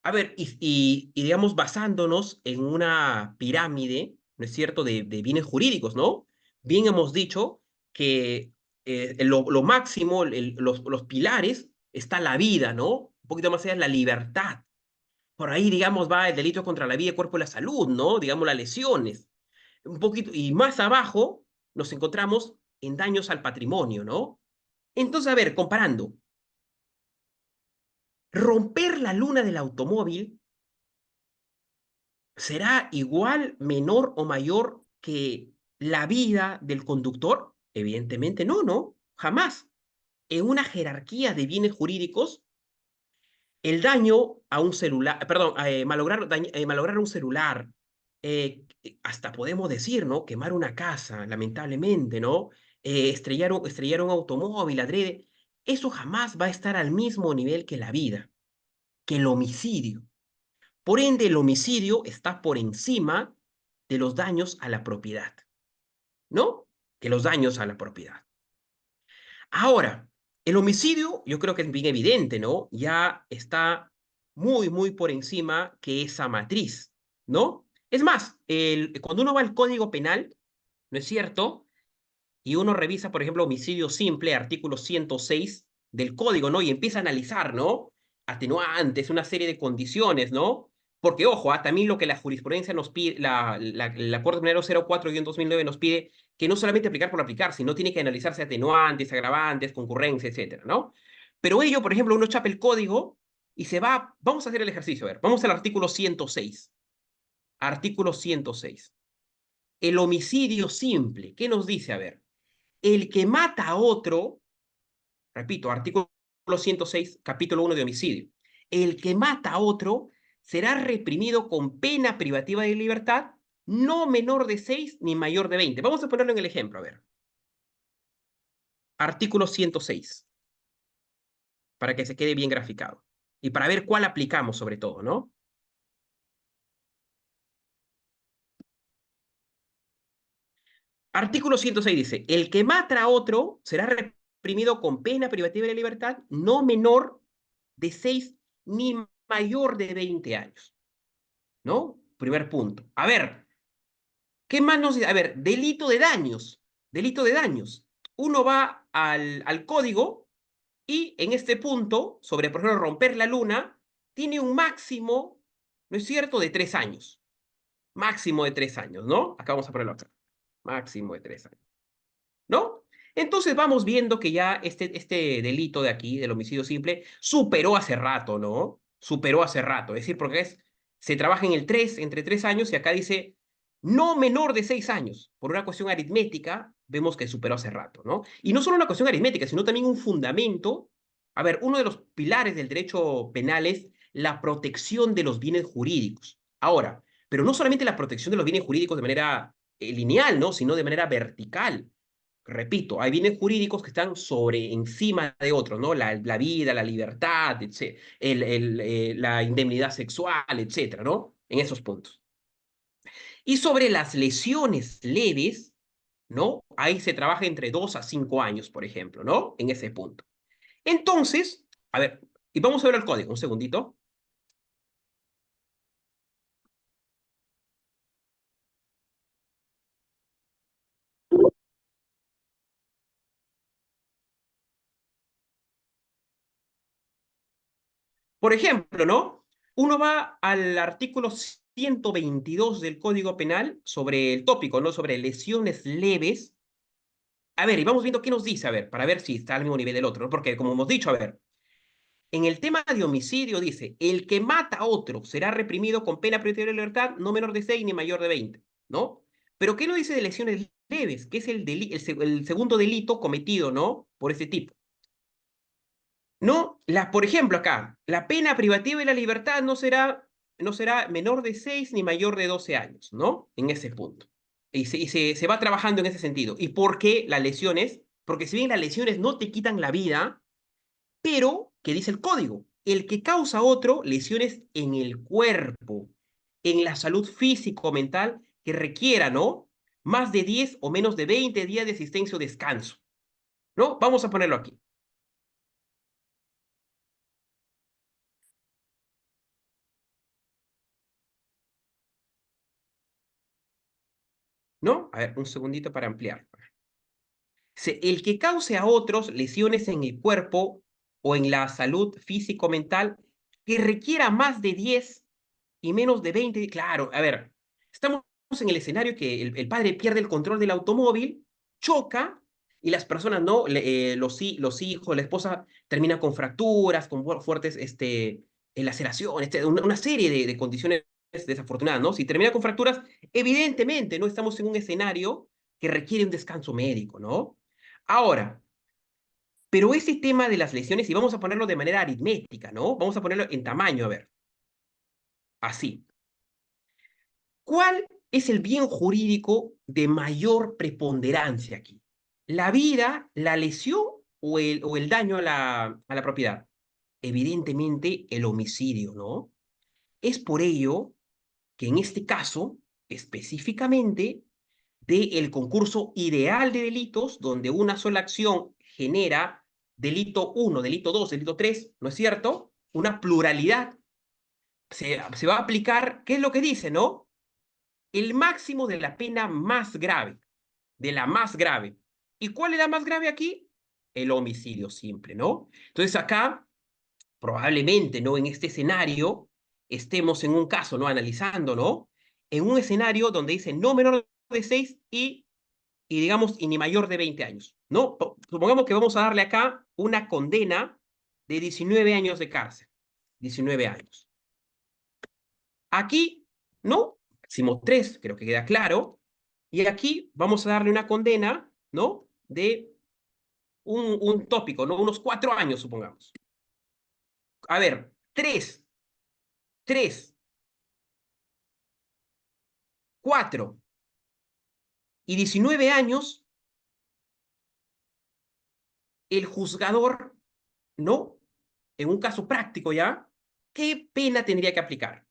A ver, digamos, basándonos en una pirámide, ¿no es cierto?, de bienes jurídicos, ¿no? Bien hemos dicho que lo máximo, los pilares, está la vida, ¿no? Un poquito más allá es la libertad. Por ahí, digamos, va el delito contra la vida, el cuerpo y la salud, ¿no? Digamos, las lesiones. Un poquito, y más abajo nos encontramos en daños al patrimonio, ¿no? Entonces, a ver, comparando, romper la luna del automóvil será igual, menor o mayor que la vida del conductor? Evidentemente no, ¿no? Jamás. En una jerarquía de bienes jurídicos, el daño a un celular, perdón, malograr un celular, hasta podemos decir, ¿no? Quemar una casa, lamentablemente, ¿no? Estrellar un automóvil, adrede, eso jamás va a estar al mismo nivel que la vida, que el homicidio. Por ende, el homicidio está por encima de los daños a la propiedad, ¿no? Que los daños a la propiedad. Ahora, el homicidio, yo creo que es bien evidente, ¿no? Ya está muy, muy por encima que esa matriz, ¿no? Es más, cuando uno va al Código Penal, ¿no es cierto? Y uno revisa, por ejemplo, homicidio simple, artículo 106 del código, ¿no? Y empieza a analizar, ¿no? Atenuantes, una serie de condiciones, ¿no? Porque, ojo, también lo que la jurisprudencia nos pide, la Corte Penal 04-2009 nos pide que no solamente aplicar por aplicar, sino tiene que analizarse atenuantes, agravantes, concurrencia, etcétera, ¿no? Pero ello, por ejemplo, uno chapa el código y se va, vamos a hacer el ejercicio, a ver, vamos al artículo 106. Artículo 106. El homicidio simple, ¿qué nos dice? A ver, el que mata a otro, repito, artículo 106, capítulo 1 de homicidio, el que mata a otro será reprimido con pena privativa de libertad no menor de 6 ni mayor de 20. Vamos a ponerlo en el ejemplo, a ver. Artículo 106, para que se quede bien graficado. Y para ver cuál aplicamos sobre todo, ¿no? Artículo 106 dice, el que mata a otro será reprimido con pena privativa de libertad no menor de 6 ni mayor de 20 años. ¿No? Primer punto. A ver, ¿qué más nos dice? A ver, delito de daños. Delito de daños. Uno va al código y en este punto, sobre, por ejemplo, romper la luna, tiene un máximo, ¿no es cierto?, de 3 años. Máximo de 3 años, ¿no? Acá vamos a ponerlo acá. Máximo de 3 años. ¿No? Entonces vamos viendo que ya este delito de aquí, del homicidio simple, superó hace rato, ¿no? Superó hace rato. Es decir, porque se trabaja en el 3, entre 3 años, y acá dice no menor de 6 años. Por una cuestión aritmética, vemos que superó hace rato, ¿no? Y no solo una cuestión aritmética, sino también un fundamento. A ver, uno de los pilares del derecho penal es la protección de los bienes jurídicos. Ahora, pero no solamente la protección de los bienes jurídicos de manera lineal, ¿no? Sino de manera vertical. Repito, hay bienes jurídicos que están sobre encima de otros, ¿no? La vida, la libertad, la indemnidad sexual, etcétera, ¿no? En esos puntos. Y sobre las lesiones leves, ¿no? Ahí se trabaja entre 2 a 5 años, por ejemplo, ¿no? En ese punto. Entonces, a ver, y vamos a ver el código, un segundito. Por ejemplo, ¿no? Uno va al artículo 122 del Código Penal sobre el tópico, ¿no? Sobre lesiones leves. A ver, y vamos viendo qué nos dice, a ver, para ver si está al mismo nivel del otro, ¿no? Porque como hemos dicho, a ver, en el tema de homicidio dice, el que mata a otro será reprimido con pena privativa de libertad no menor de 6 ni mayor de 20, ¿no? Pero ¿qué nos dice de lesiones leves? Que es el segundo delito cometido, ¿no? Por ese tipo. No, por ejemplo, acá, la pena privativa de la libertad no será menor de 6 ni mayor de 12 años, ¿no? En ese punto. Y se va trabajando en ese sentido. ¿Y por qué las lesiones? Porque si bien las lesiones no te quitan la vida, pero, ¿qué dice el código? El que causa a otro lesiones en el cuerpo, en la salud físico-mental que requiera, ¿no? Más de 10 o menos de 20 días de asistencia o descanso, ¿no? Vamos a ponerlo aquí, ¿no? A ver, un segundito para ampliar. El que cause a otros lesiones en el cuerpo o en la salud físico-mental que requiera más de 10 y menos de 20. Claro, a ver, estamos en el escenario que el padre pierde el control del automóvil, choca y las personas, ¿no? Los hijos, la esposa termina con fracturas, con fuertes laceraciones, una serie de condiciones desafortunadas, ¿no? Si termina con fracturas, evidentemente no estamos en un escenario que requiere un descanso médico, ¿no? Ahora, pero ese tema de las lesiones, y vamos a ponerlo de manera aritmética, ¿no? Vamos a ponerlo en tamaño, a ver, así. ¿Cuál es el bien jurídico de mayor preponderancia aquí? ¿La vida, la lesión o el daño a la propiedad? Evidentemente, el homicidio, ¿no? Es por ello que en este caso, específicamente, del concurso ideal de delitos, donde una sola acción genera delito uno, delito 2, delito 3, ¿no es cierto? Una pluralidad. Se va a aplicar, ¿qué es lo que dice, no? El máximo de la pena más grave, de la más grave. ¿Y cuál es la más grave aquí? El homicidio simple, ¿no? Entonces acá, probablemente, ¿no? En este escenario, estemos en un caso, ¿no? Analizando, ¿no? En un escenario donde dice no menor de 6 y digamos, y ni mayor de 20 años, ¿no? Supongamos que vamos a darle acá una condena de 19 años de cárcel. 19 años. Aquí, ¿no? Máximo 3, creo que queda claro. Y aquí vamos a darle una condena, ¿no? De un tópico, ¿no? Unos 4 años, supongamos. A ver, 3, 4 y 19 años, el juzgador, ¿no? En un caso práctico ya, ¿qué pena tendría que aplicar?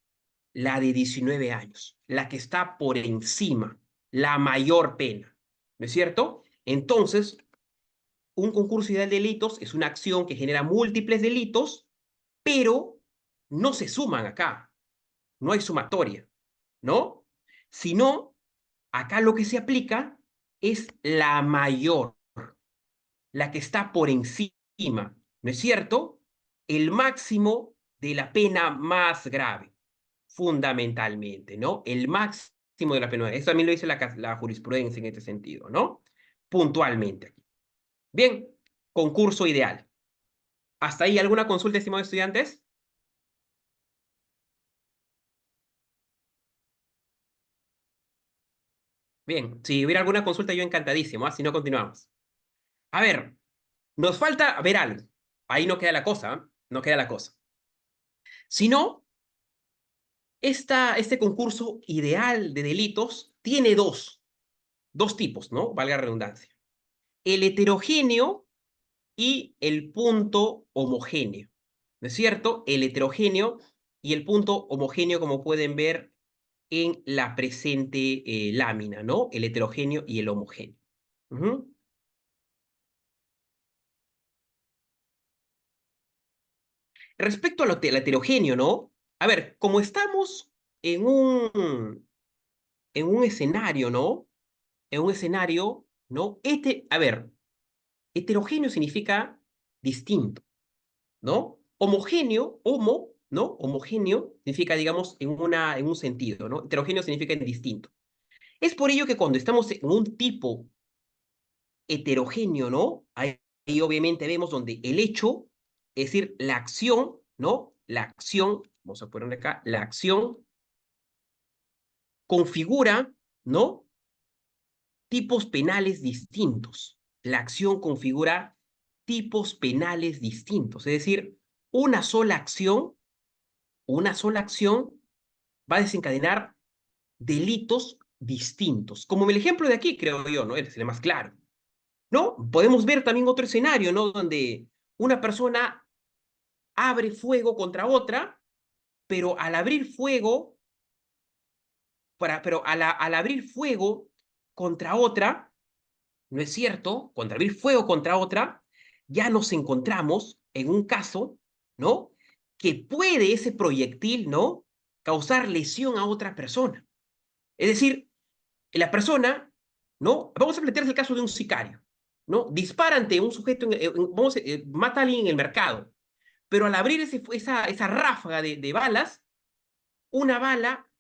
La de 19 años, la que está por encima, la mayor pena, ¿no es cierto? Entonces, un concurso ideal de delitos es una acción que genera múltiples delitos, pero no se suman acá, no hay sumatoria, ¿no? Sino, acá lo que se aplica es la mayor, la que está por encima, ¿no es cierto? El máximo de la pena más grave, fundamentalmente, ¿no? El máximo de la pena. Eso también lo dice la jurisprudencia en este sentido, ¿no? Puntualmente. Bien, concurso ideal. ¿Hasta ahí alguna consulta, estimados estudiantes? Bien, si hubiera alguna consulta, yo encantadísimo, ¿ah? Si no, continuamos. A ver, nos falta ver algo. Ahí no queda la cosa, ¿ah? No queda la cosa. Si no, este concurso ideal de delitos tiene dos tipos, ¿no? Valga la redundancia. El heterogéneo y el punto homogéneo. ¿No es cierto? El heterogéneo y el punto homogéneo, como pueden ver en la presente lámina, ¿no? El heterogéneo y el homogéneo. Ujú. Respecto al heterogéneo, ¿no? A ver, como estamos en un escenario, ¿no? En un escenario, ¿no? A ver, heterogéneo significa distinto, ¿no? Homogéneo, ¿no? Homogéneo significa, digamos, en un sentido, ¿no? Heterogéneo significa en distinto. Es por ello que cuando estamos en un tipo heterogéneo, ¿no? Ahí obviamente vemos donde el hecho, es decir, la acción, ¿no? La acción, vamos a ponerle acá, la acción configura, ¿no? Tipos penales distintos. La acción configura tipos penales distintos. Es decir, una sola acción, una sola acción va a desencadenar delitos distintos. Como en el ejemplo de aquí, creo yo, ¿no? Es el más claro. ¿No? Podemos ver también otro escenario, ¿no? Donde una persona abre fuego contra otra, pero al abrir fuego, al abrir fuego contra otra, ¿no es cierto? Contra abrir fuego contra otra, ya nos encontramos en un caso, ¿no? Que puede ese proyectil, ¿no? Causar lesión a otra persona. Es decir, la persona, ¿no? Vamos a plantear el caso de un sicario, ¿no? Dispara ante un sujeto, mata a alguien en el mercado, pero al abrir esa ráfaga de balas, una bala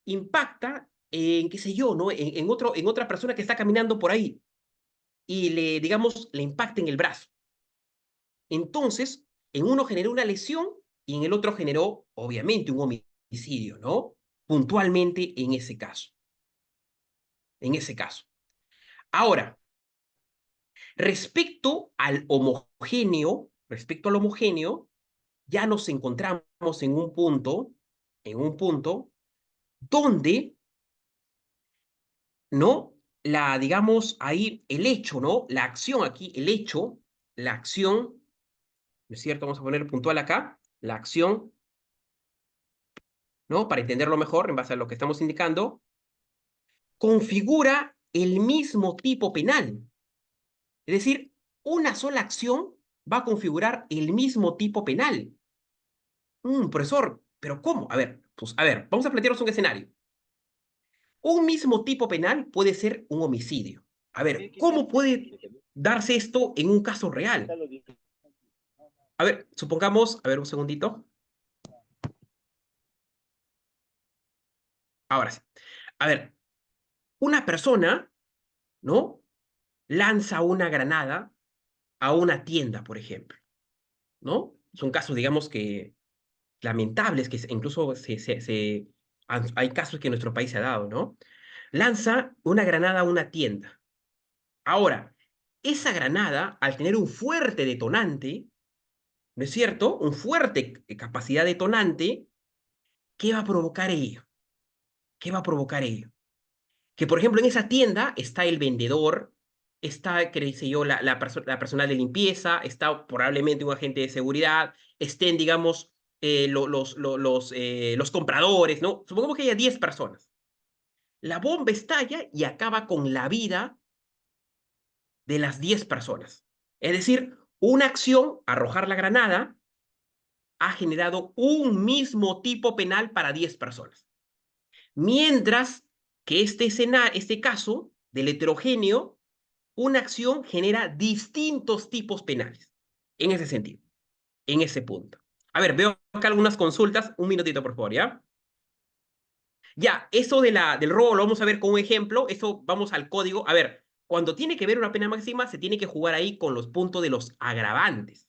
impacta en, qué sé yo, ¿no? En otra persona que está caminando por ahí y digamos, le impacta en el brazo. Entonces, en uno generó una lesión y en el otro generó, obviamente, un homicidio, ¿no? Puntualmente en ese caso. En ese caso. Ahora, respecto al homogéneo, ya nos encontramos en un punto donde, ¿no? Digamos, ahí el hecho, ¿no? La acción aquí, el hecho, la acción, ¿no es cierto? Vamos a poner puntual acá, la acción, ¿no? Para entenderlo mejor, en base a lo que estamos indicando, configura el mismo tipo penal. Es decir, una sola acción va a configurar el mismo tipo penal. Profesor, ¿pero cómo? A ver, pues, a ver, vamos a plantearnos un escenario. Un mismo tipo penal puede ser un homicidio. A ver, ¿cómo puede darse esto en un caso real? A ver, supongamos, a ver, un segundito. Ahora sí. A ver, una persona, ¿no? Lanza una granada a una tienda, por ejemplo, ¿no? Son casos, digamos, que lamentables, que incluso hay casos que en nuestro país se ha dado, ¿no? Lanza una granada a una tienda. Ahora, esa granada, al tener un fuerte detonante, ¿no es cierto? Un fuerte capacidad detonante, ¿qué va a provocar ello? ¿Qué va a provocar ello? Que, por ejemplo, en esa tienda está el vendedor, está, qué sé yo, la personal de limpieza, está probablemente un agente de seguridad, estén, digamos, los compradores, ¿no? Supongamos que haya 10 personas. La bomba estalla y acaba con la vida de las 10 personas. Es decir, una acción, arrojar la granada, ha generado un mismo tipo penal para 10 personas. Mientras que este caso del heterogéneo, una acción genera distintos tipos penales. En ese sentido, en ese punto. A ver, veo acá algunas consultas. Un minutito, por favor, ¿ya? Ya, eso del robo lo vamos a ver con un ejemplo. Eso vamos al código. A ver, cuando tiene que ver una pena máxima, se tiene que jugar ahí con los puntos de los agravantes.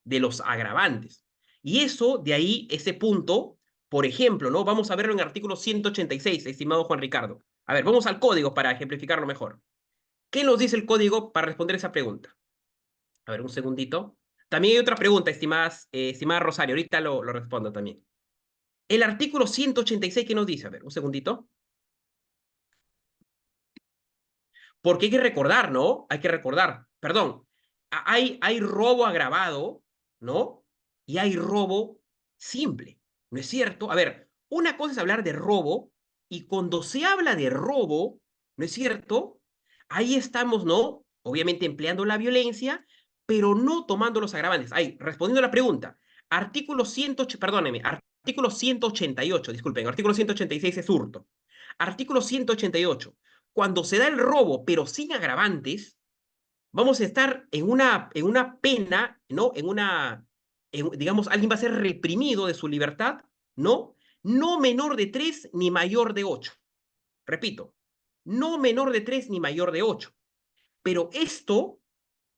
De los agravantes. Y eso, de ahí, ese punto, por ejemplo, ¿no? Vamos a verlo en el artículo 186, estimado Juan Ricardo. A ver, vamos al código para ejemplificarlo mejor. ¿Qué nos dice el código para responder esa pregunta? A ver, un segundito. También hay otra pregunta, estimada Rosario. Ahorita lo respondo también. El artículo 186, ¿qué nos dice? A ver, un segundito. Porque hay que recordar, ¿no? Hay que recordar, perdón, hay robo agravado, ¿no? Y hay robo simple, ¿no es cierto? A ver, una cosa es hablar de robo y cuando se habla de robo, ¿no es cierto? Ahí estamos, ¿no? Obviamente empleando la violencia, pero no tomando los agravantes. Ahí, respondiendo a la pregunta, perdóneme, artículo 188, disculpen, artículo 186 es hurto. Artículo 188 cuando se da el robo, pero sin agravantes, vamos a estar en una pena, ¿no? Digamos, alguien va a ser reprimido de su libertad, ¿no? No menor de 3 ni mayor de 8. Repito, no menor de 3 ni mayor de 8. Pero esto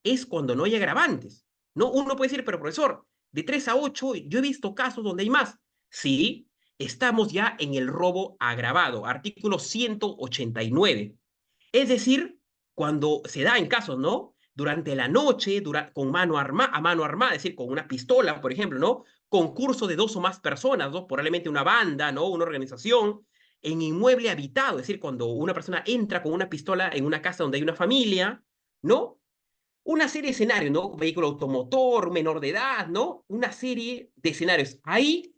es cuando no hay agravantes, ¿no? Uno puede decir, pero profesor, de 3 a 8 yo he visto casos donde hay más. Sí, estamos ya en el robo agravado, artículo 189. Es decir, cuando se da en casos, ¿no? Durante la noche, con a mano armada, es decir, con una pistola, por ejemplo, ¿no? Concurso de dos o más personas, ¿no? Probablemente una banda, ¿no? Una organización, en inmueble habitado, es decir, cuando una persona entra con una pistola en una casa donde hay una familia, ¿no? Una serie de escenarios, ¿no? Vehículo automotor, menor de edad, ¿no? Una serie de escenarios. Ahí,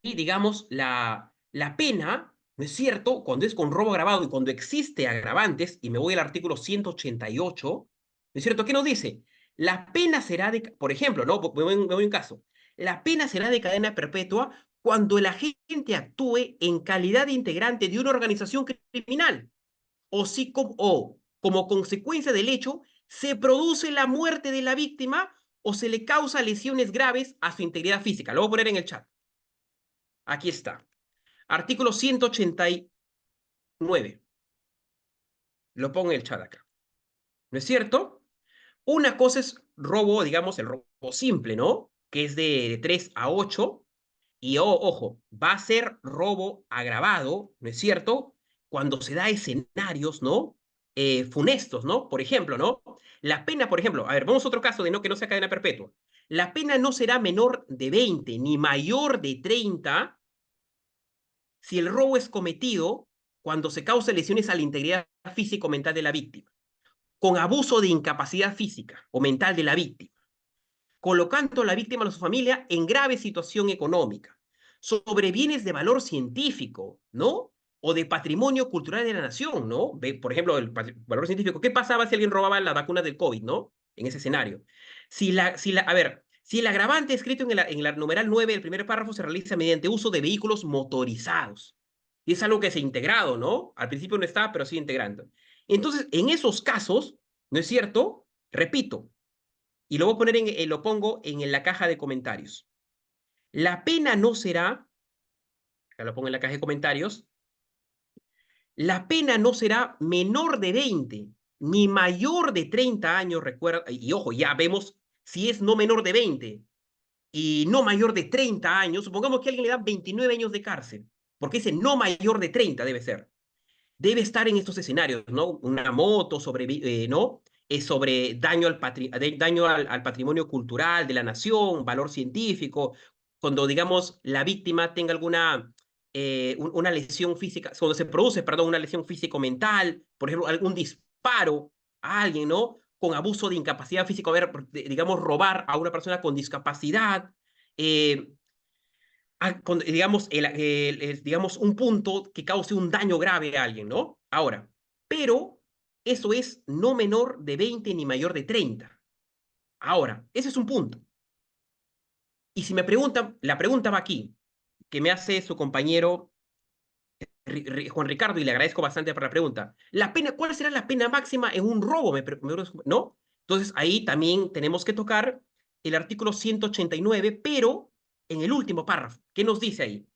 digamos, la pena, ¿no es cierto? Cuando es con robo agravado y cuando existe agravantes, y me voy al artículo 188, ¿no es cierto? ¿Qué nos dice? La pena será por ejemplo, ¿no? Me voy a un caso. La pena será de cadena perpetua cuando el agente actúe en calidad de integrante de una organización criminal o como consecuencia del hecho se produce la muerte de la víctima o se le causa lesiones graves a su integridad física. Lo voy a poner en el chat. Aquí está. Artículo 189. Lo pongo en el chat acá. ¿No es cierto? Una cosa es robo, digamos, el robo simple, ¿no? Que es de 3 a 8. Y ojo, va a ser robo agravado, ¿no es cierto? Cuando se da escenarios, ¿no? funestos, ¿no? Por ejemplo, ¿no? La pena, por ejemplo, a ver, vamos a otro caso de no que no sea cadena perpetua. La pena no será menor de 20 ni mayor de 30 si el robo es cometido cuando se causa lesiones a la integridad física o mental de la víctima, con abuso de incapacidad física o mental de la víctima, colocando a la víctima o a su familia en grave situación económica, sobre bienes de valor científico, ¿no? O de patrimonio cultural de la nación, ¿no? Por ejemplo, el valor científico. ¿Qué pasaba si alguien robaba la vacuna del COVID, ¿no? En ese escenario. A ver, si el agravante escrito en el numeral 9 del primer párrafo se realiza mediante uso de vehículos motorizados. Y es algo que se ha integrado, ¿no? Al principio no estaba, pero sí integrando. Entonces, en esos casos, ¿no es cierto? Repito, y lo voy a poner lo pongo en la caja de comentarios. La pena no será, ya lo pongo en la caja de comentarios, la pena no será menor de 20 ni mayor de 30 años, recuerda, y ojo, ya vemos si es no menor de 20 y no mayor de 30 años, supongamos que a alguien le dan 29 años de cárcel, porque ese no mayor de 30 debe ser. Debe estar en estos escenarios, ¿no? Una moto sobre, ¿no? Es sobre daño al patrimonio cultural de la nación, valor científico, cuando, digamos, la víctima tenga una lesión física, cuando se produce, perdón, una lesión físico-mental, por ejemplo, algún disparo a alguien, ¿no? Con abuso de incapacidad física, digamos, robar a una persona con discapacidad, eh, digamos, digamos, un punto que cause un daño grave a alguien, ¿no? Ahora, pero eso es no menor de 20 ni mayor de 30. Ahora, ese es un punto. Y si me preguntan, la pregunta va aquí, que me hace su compañero Juan Ricardo, y le agradezco bastante por la pregunta. ¿Cuál será la pena máxima en un robo? ¿No? Entonces, ahí también tenemos que tocar el artículo 189, pero en el último párrafo. ¿Qué nos dice ahí?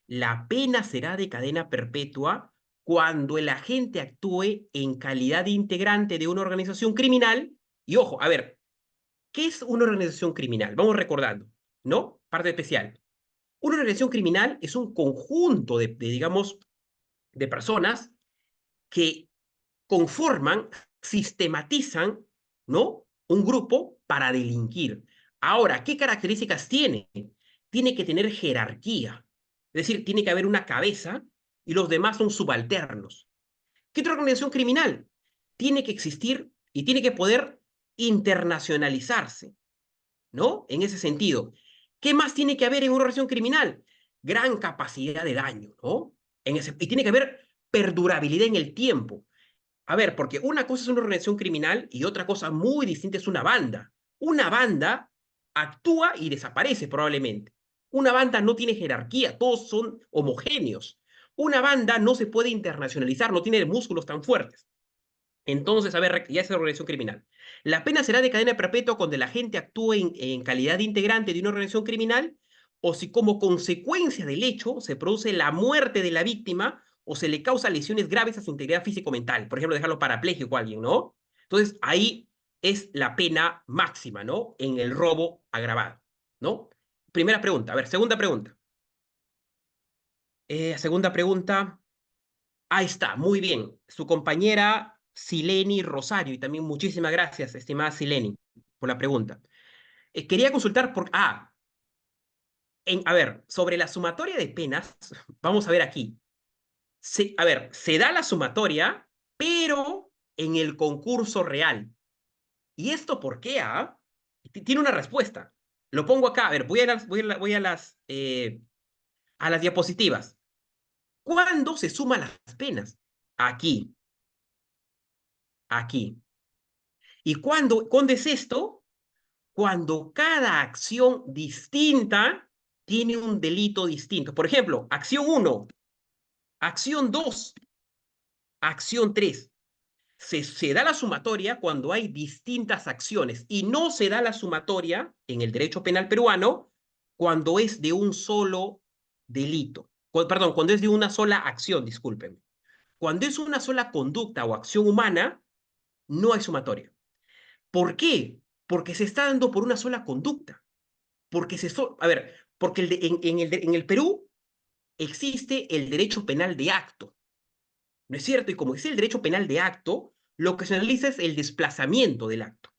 La pena será de cadena perpetua cuando el agente actúe en calidad de integrante de una organización criminal. Y ojo, a ver, ¿qué es una organización criminal? Vamos recordando, ¿no? Parte especial. Una organización criminal es un conjunto digamos, de personas que conforman, sistematizan, ¿no? Un grupo para delinquir. Ahora, ¿qué características tiene? Tiene que tener jerarquía. Es decir, tiene que haber una cabeza y los demás son subalternos. ¿Qué otra organización criminal? Tiene que existir y tiene que poder internacionalizarse, ¿no? En ese sentido. ¿Qué más tiene que haber en una organización criminal? Gran capacidad de daño, ¿no? Y tiene que haber perdurabilidad en el tiempo. A ver, porque una cosa es una organización criminal y otra cosa muy distinta es una banda. Una banda actúa y desaparece probablemente. Una banda no tiene jerarquía, todos son homogéneos. Una banda no se puede internacionalizar, no tiene músculos tan fuertes. Entonces, a ver, ya es organización criminal. La pena será de cadena perpetua cuando el agente actúe en calidad de integrante de una organización criminal o si como consecuencia del hecho se produce la muerte de la víctima o se le causa lesiones graves a su integridad físico-mental. Por ejemplo, dejarlo parapléjico a alguien, ¿no? Entonces, ahí es la pena máxima, ¿no? En el robo agravado, ¿no? Primera pregunta. A ver, segunda pregunta. Segunda pregunta. Ahí está, muy bien. Su compañera Sileni Rosario, y también muchísimas gracias, estimada Sileni, por la pregunta. Quería consultar a ver, sobre la sumatoria de penas, vamos a ver aquí. A ver, se da la sumatoria, pero en el concurso real. ¿Y esto por qué? Tiene una respuesta. Lo pongo acá, a ver, a las diapositivas. ¿Cuándo se suman las penas? Aquí, aquí. ¿Y cuándo es esto? Cuando cada acción distinta tiene un delito distinto. Por ejemplo, acción 1, acción 2, acción 3. Se da la sumatoria cuando hay distintas acciones y no se da la sumatoria en el derecho penal peruano cuando es de un solo delito. Perdón, cuando es de una sola acción, disculpen. Cuando es una sola conducta o acción humana, no hay sumatoria. ¿Por qué? Porque se está dando por una sola conducta. A ver, porque en el Perú existe el derecho penal de acto, ¿no es cierto? Y como existe el derecho penal de acto, lo que se analiza es el desplazamiento del acto.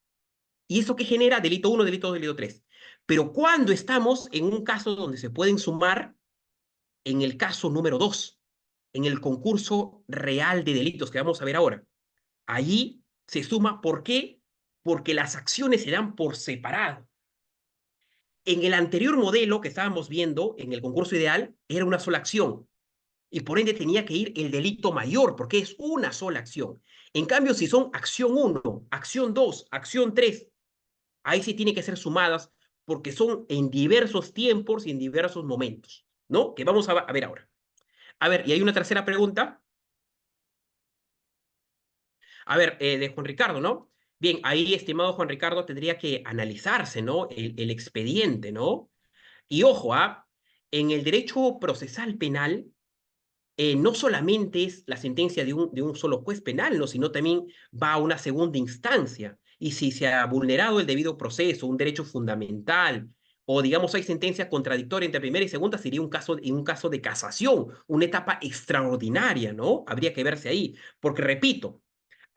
¿Y eso qué genera? Delito 1, delito 2, delito 3. Pero cuando estamos en un caso donde se pueden sumar, en el caso número 2, en el concurso real de delitos que vamos a ver ahora, allí se suma, ¿por qué? Porque las acciones se dan por separado. En el anterior modelo que estábamos viendo, en el concurso ideal, era una sola acción y por ende tenía que ir el delito mayor, porque es una sola acción. En cambio, si son acción 1, acción 2, acción 3, ahí sí tiene que ser sumadas porque son en diversos tiempos y en diversos momentos, ¿no? Que vamos a ver ahora. A ver, y hay una tercera pregunta. A ver, de Juan Ricardo, ¿no? Bien, ahí, estimado Juan Ricardo, tendría que analizarse, ¿no? El expediente, ¿no? Y ojo, ¿ah? En el derecho procesal penal, no solamente es la sentencia de un solo juez penal, ¿no? Sino también va a una segunda instancia. Y si se ha vulnerado el debido proceso, un derecho fundamental, o digamos hay sentencia contradictoria entre primera y segunda, sería un caso de casación, una etapa extraordinaria, ¿no? Habría que verse ahí. Porque, repito,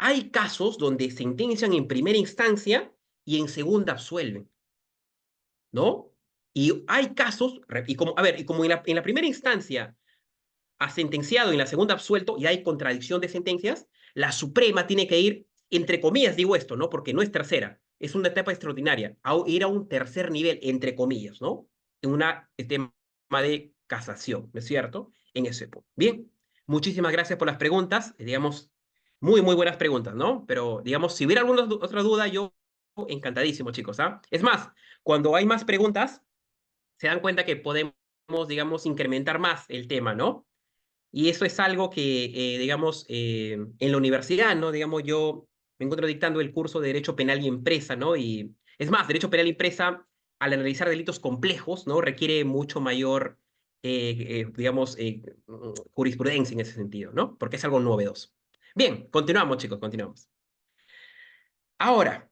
hay casos donde sentencian en primera instancia y en segunda absuelven, ¿no? Y hay casos, y como, a ver, y como en la primera instancia ha sentenciado y en la segunda absuelto y hay contradicción de sentencias, la Suprema tiene que ir, entre comillas digo esto, ¿no? Porque no es tercera, es una etapa extraordinaria, a ir a un tercer nivel, entre comillas, ¿no? En una tema de casación, ¿no es cierto? En ese punto. Bien, muchísimas gracias por las preguntas, digamos, muy buenas preguntas, ¿no? Pero, digamos, si hubiera alguna otra duda, yo encantadísimo, chicos, ¿ah? Es más, cuando hay más preguntas, se dan cuenta que podemos, digamos, incrementar más el tema, ¿no? Y eso es algo que, digamos, en la universidad, ¿no? Digamos, yo me encuentro dictando el curso de Derecho Penal y Empresa, ¿no? Y es más, Derecho Penal y Empresa, al analizar delitos complejos, ¿no? Requiere mucho mayor, digamos, jurisprudencia en ese sentido, ¿no? Porque es algo novedoso. Bien, continuamos, chicos, continuamos. Ahora,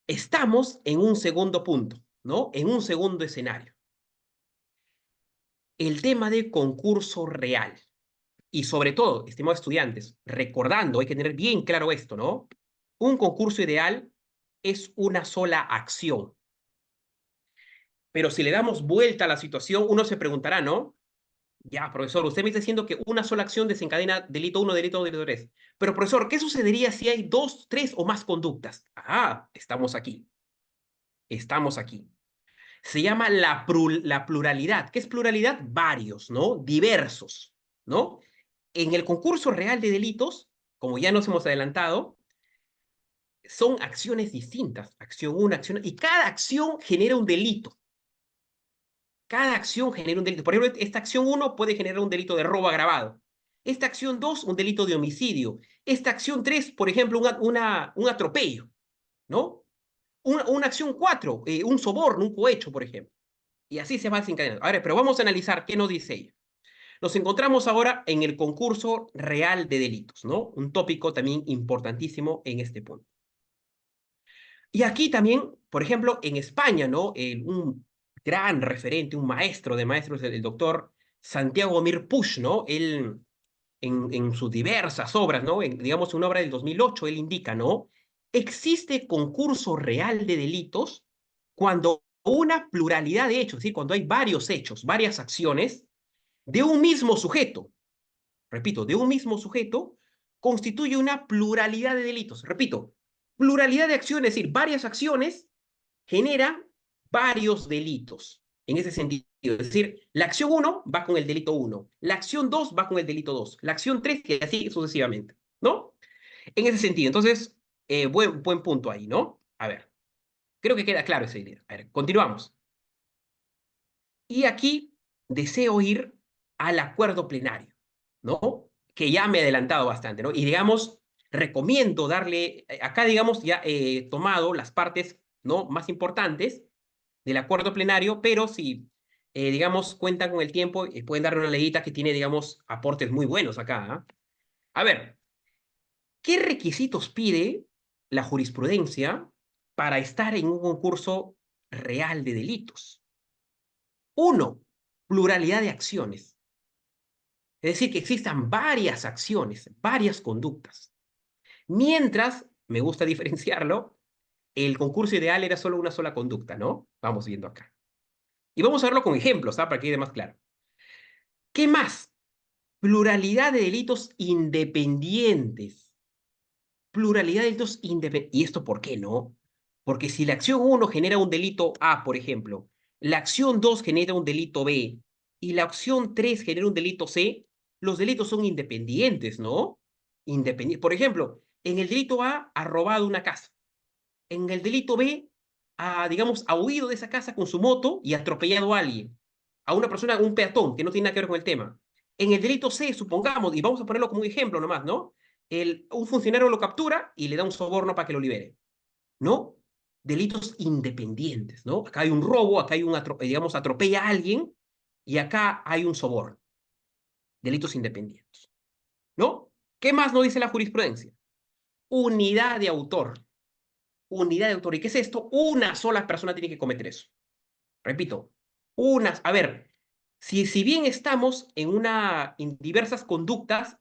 estamos en un segundo punto, ¿no? En un segundo escenario. El tema de concurso real. Y sobre todo, estimados estudiantes, recordando, hay que tener bien claro esto, ¿no? Un concurso ideal es una sola acción. Pero si le damos vuelta a la situación, uno se preguntará, ¿no? Ya, profesor, usted me está diciendo que una sola acción desencadena delito 1, delito 2, delito 3. Pero, profesor, ¿qué sucedería si hay 2, 3 o más conductas? Ah, estamos aquí. Estamos aquí. Se llama la pluralidad. ¿Qué es pluralidad? Varios, ¿no? Diversos, ¿no? En el concurso real de delitos, como ya nos hemos adelantado, son acciones distintas. Acción 1, acción... Y cada acción genera un delito. Cada acción genera un delito. Por ejemplo, esta acción 1 puede generar un delito de robo agravado. Esta acción 2, un delito de homicidio. Esta acción 3, por ejemplo, un atropello, ¿no? Una acción 4, un soborno, un cohecho, por ejemplo. Y así se va desencadenando. Ahora, pero vamos a analizar qué nos dice ella. Nos encontramos ahora en el concurso real de delitos, ¿no? Un tópico también importantísimo en este punto. Y aquí también, por ejemplo, en España, ¿no? Un gran referente, un maestro de maestros, el doctor Santiago Mir Puig, ¿no? Él, en sus diversas obras, ¿no? Digamos, una obra del 2008, él indica, ¿no? Existe concurso real de delitos cuando una pluralidad de hechos, es decir, cuando hay varios hechos, varias acciones de un mismo sujeto, repito, de un mismo sujeto, constituye una pluralidad de delitos. Repito, pluralidad de acciones, es decir, varias acciones generan varios delitos. En ese sentido, es decir, la acción 1 va con el delito 1, la acción 2 va con el delito 2, la acción 3 y así sucesivamente, ¿no? En ese sentido, entonces, buen punto ahí, ¿no? A ver, creo que queda claro esa idea. A ver, continuamos. Y aquí deseo ir al acuerdo plenario, ¿no? Que ya me he adelantado bastante, ¿no? Y digamos, recomiendo darle, acá digamos, ya he tomado las partes, ¿no? Más importantes del acuerdo plenario, pero si, digamos, cuentan con el tiempo, pueden darle una leída que tiene, digamos, aportes muy buenos acá, ¿ah? A ver, ¿qué requisitos pide la jurisprudencia para estar en un concurso real de delitos? Uno, pluralidad de acciones. Es decir, que existan varias acciones, varias conductas. Mientras, me gusta diferenciarlo, el concurso ideal era solo una sola conducta, ¿no? Vamos viendo acá. Y vamos a verlo con ejemplos, ¿ah? Para que quede más claro. ¿Qué más? Pluralidad de delitos independientes. Pluralidad de delitos independientes. ¿Y esto por qué no? Porque si la acción uno genera un delito A, por ejemplo, la acción 2 genera un delito B y la acción 3 genera un delito C, los delitos son independientes, ¿no? Independientes. Por ejemplo, en el delito A ha robado una casa. En el delito B ha, digamos, ha huido de esa casa con su moto y ha atropellado a alguien, a una persona, un peatón, que no tiene nada que ver con el tema. En el delito C, supongamos, y vamos a ponerlo como un ejemplo nomás, ¿no? Un funcionario lo captura y le da un soborno para que lo libere, ¿no? Delitos independientes, ¿no? Acá hay un robo, acá hay un, digamos, atropella a alguien y acá hay un soborno. Delitos independientes, ¿no? ¿Qué más nos dice la jurisprudencia? Unidad de autor. Unidad de autor. ¿Y qué es esto? Una sola persona tiene que cometer eso. Repito, unas. A ver, si bien estamos en diversas conductas,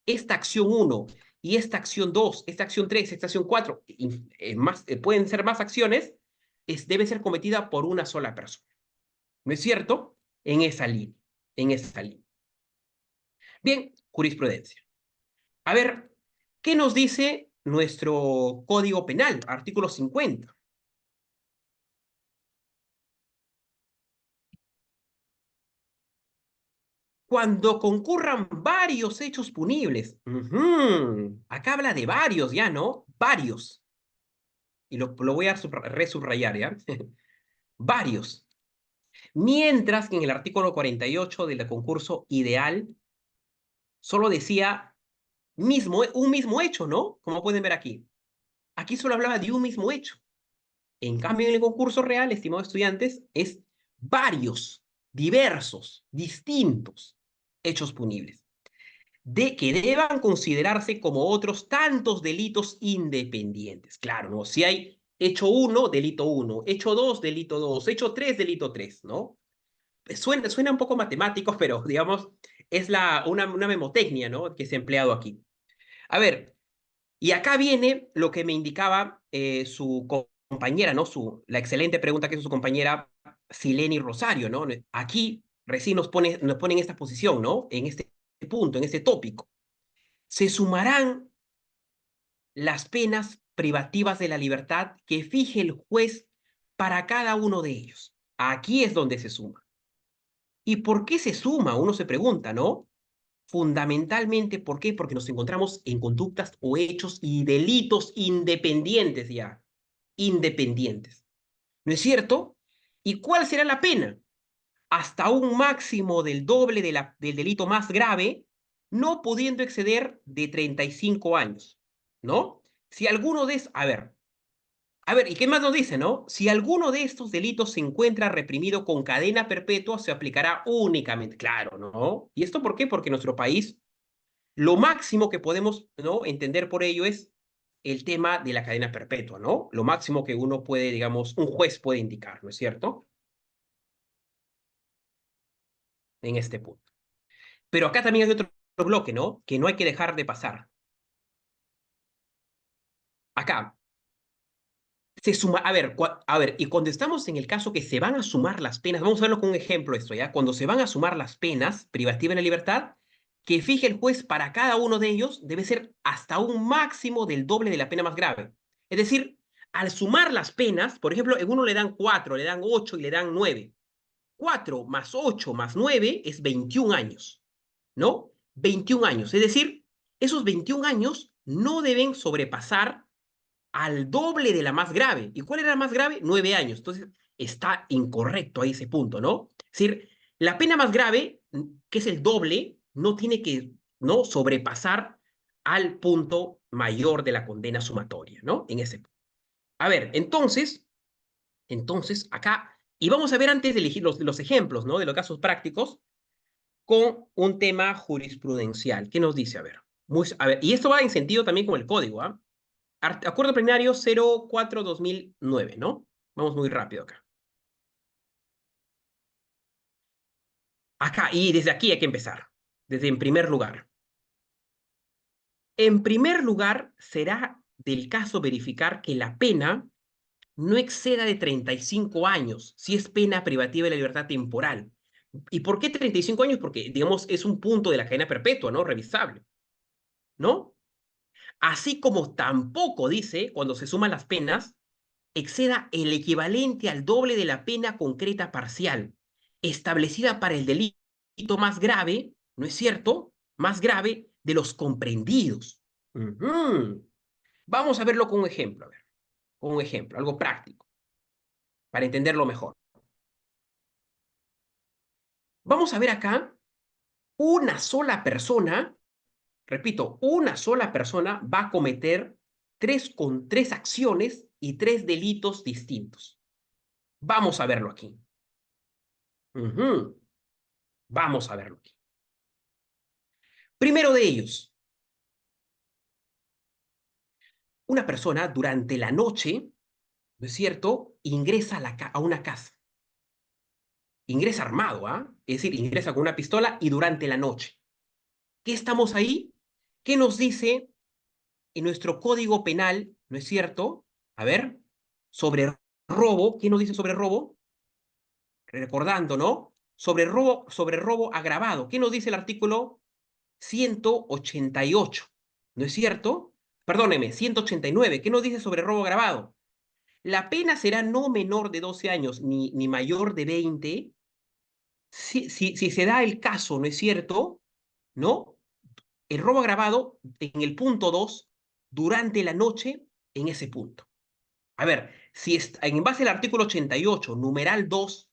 esta acción uno y esta acción 2, esta acción 3, esta acción 4, pueden ser más acciones, debe ser cometida por una sola persona. ¿No es cierto? En esa línea. En esa línea. Bien, jurisprudencia. A ver, ¿qué nos dice nuestro Código Penal? Artículo 50. Cuando concurran varios hechos punibles. Acá habla de varios ya, ¿no? Varios. Y lo voy a resubrayar, ¿ya? Varios. Mientras que en el artículo 48 del concurso ideal solo decía un mismo hecho, ¿no? Como pueden ver aquí. Aquí solo hablaba de un mismo hecho. En cambio, en el concurso real, estimados estudiantes, es varios, diversos, distintos hechos punibles de que deban considerarse como otros tantos delitos independientes. Claro, ¿no? Si hay hecho 1, delito 1, hecho 2, delito 2, hecho 3, delito 3, ¿no? Suena un poco matemático, pero digamos, es una memotecnia, ¿no? Que se ha empleado aquí. A ver, y acá viene lo que me indicaba su compañera, ¿no? La excelente pregunta que hizo su compañera Sileni Rosario, ¿no? Aquí recién nos pone en esta posición, ¿no? En este punto, en este tópico. Se sumarán las penas privativas de la libertad que fije el juez para cada uno de ellos. Aquí es donde se suma. ¿Y por qué se suma? Uno se pregunta, ¿no? Fundamentalmente, ¿por qué? Porque nos encontramos en conductas o hechos y delitos independientes ya. Independientes. ¿No es cierto? ¿Y cuál será la pena? Hasta un máximo del doble del delito más grave, no pudiendo exceder de 35 años, ¿no? Si alguno de esos, a ver, ¿y qué más nos dice, no? Si alguno de estos delitos se encuentra reprimido con cadena perpetua, se aplicará únicamente, claro, ¿no? ¿Y esto por qué? Porque en nuestro país, lo máximo que podemos, ¿no? Entender por ello es el tema de la cadena perpetua, ¿no? Lo máximo que uno puede, digamos, un juez puede indicar, ¿no es cierto? En este punto. Pero acá también hay otro bloque, ¿no? Que no hay que dejar de pasar. Acá se suma, a ver, y cuando estamos en el caso que se van a sumar las penas, vamos a verlo con un ejemplo esto, ¿ya? Cuando se van a sumar las penas privativas de la libertad, que fije el juez para cada uno de ellos debe ser hasta un máximo del doble de la pena más grave. Es decir, al sumar las penas, por ejemplo, en uno le dan 4, le dan 8 y le dan 9. 4 más 8 más 9 es 21 años, ¿no? 21 años. Es decir, esos 21 años no deben sobrepasar al doble de la más grave. ¿Y cuál era la más grave? 9 años. Entonces, está incorrecto a ese punto, ¿no? Es decir, la pena más grave, que es el doble, no tiene que, ¿no? sobrepasar al punto mayor de la condena sumatoria, ¿no? En ese punto. A ver, entonces, acá, y vamos a ver antes de elegir los ejemplos, ¿no? De los casos prácticos, con un tema jurisprudencial. ¿Qué nos dice? A ver, y esto va en sentido también con el código, ¿ah? Acuerdo plenario 04/2009, ¿no? Vamos muy rápido acá. Acá, y desde aquí hay que empezar. Desde en primer lugar. En primer lugar, será del caso verificar que la pena no exceda de 35 años, si es pena privativa de la libertad temporal. ¿Y por qué 35 años? Porque, digamos, es un punto de la cadena perpetua, ¿no? Revisable, ¿no? Así como tampoco dice, cuando se suman las penas, exceda el equivalente al doble de la pena concreta parcial, establecida para el delito más grave, ¿no es cierto? Más grave de los comprendidos. Vamos a verlo con un ejemplo, a ver, con un ejemplo, algo práctico, para entenderlo mejor. Vamos a ver acá una sola persona, repito, una sola persona va a cometer tres acciones y tres delitos distintos. Vamos a verlo aquí. Vamos a verlo aquí. Primero de ellos, una persona durante la noche, ¿no es cierto?, ingresa a una casa. Ingresa armado, ¿ah? Es decir, ingresa con una pistola y durante la noche. ¿Qué estamos ahí? ¿Qué nos dice en nuestro código penal, ¿no es cierto? A ver, sobre robo, ¿qué nos dice sobre robo? Recordando, ¿no? Sobre robo agravado. ¿Qué nos dice el artículo 188? ¿No es cierto? Perdóneme, 189. ¿Qué nos dice sobre robo agravado? La pena será no menor de 12 años ni mayor de 20 si se da el caso, ¿no es cierto? ¿No? El robo agravado en el punto 2 durante la noche en ese punto. A ver, si en base al artículo 88, numeral 2,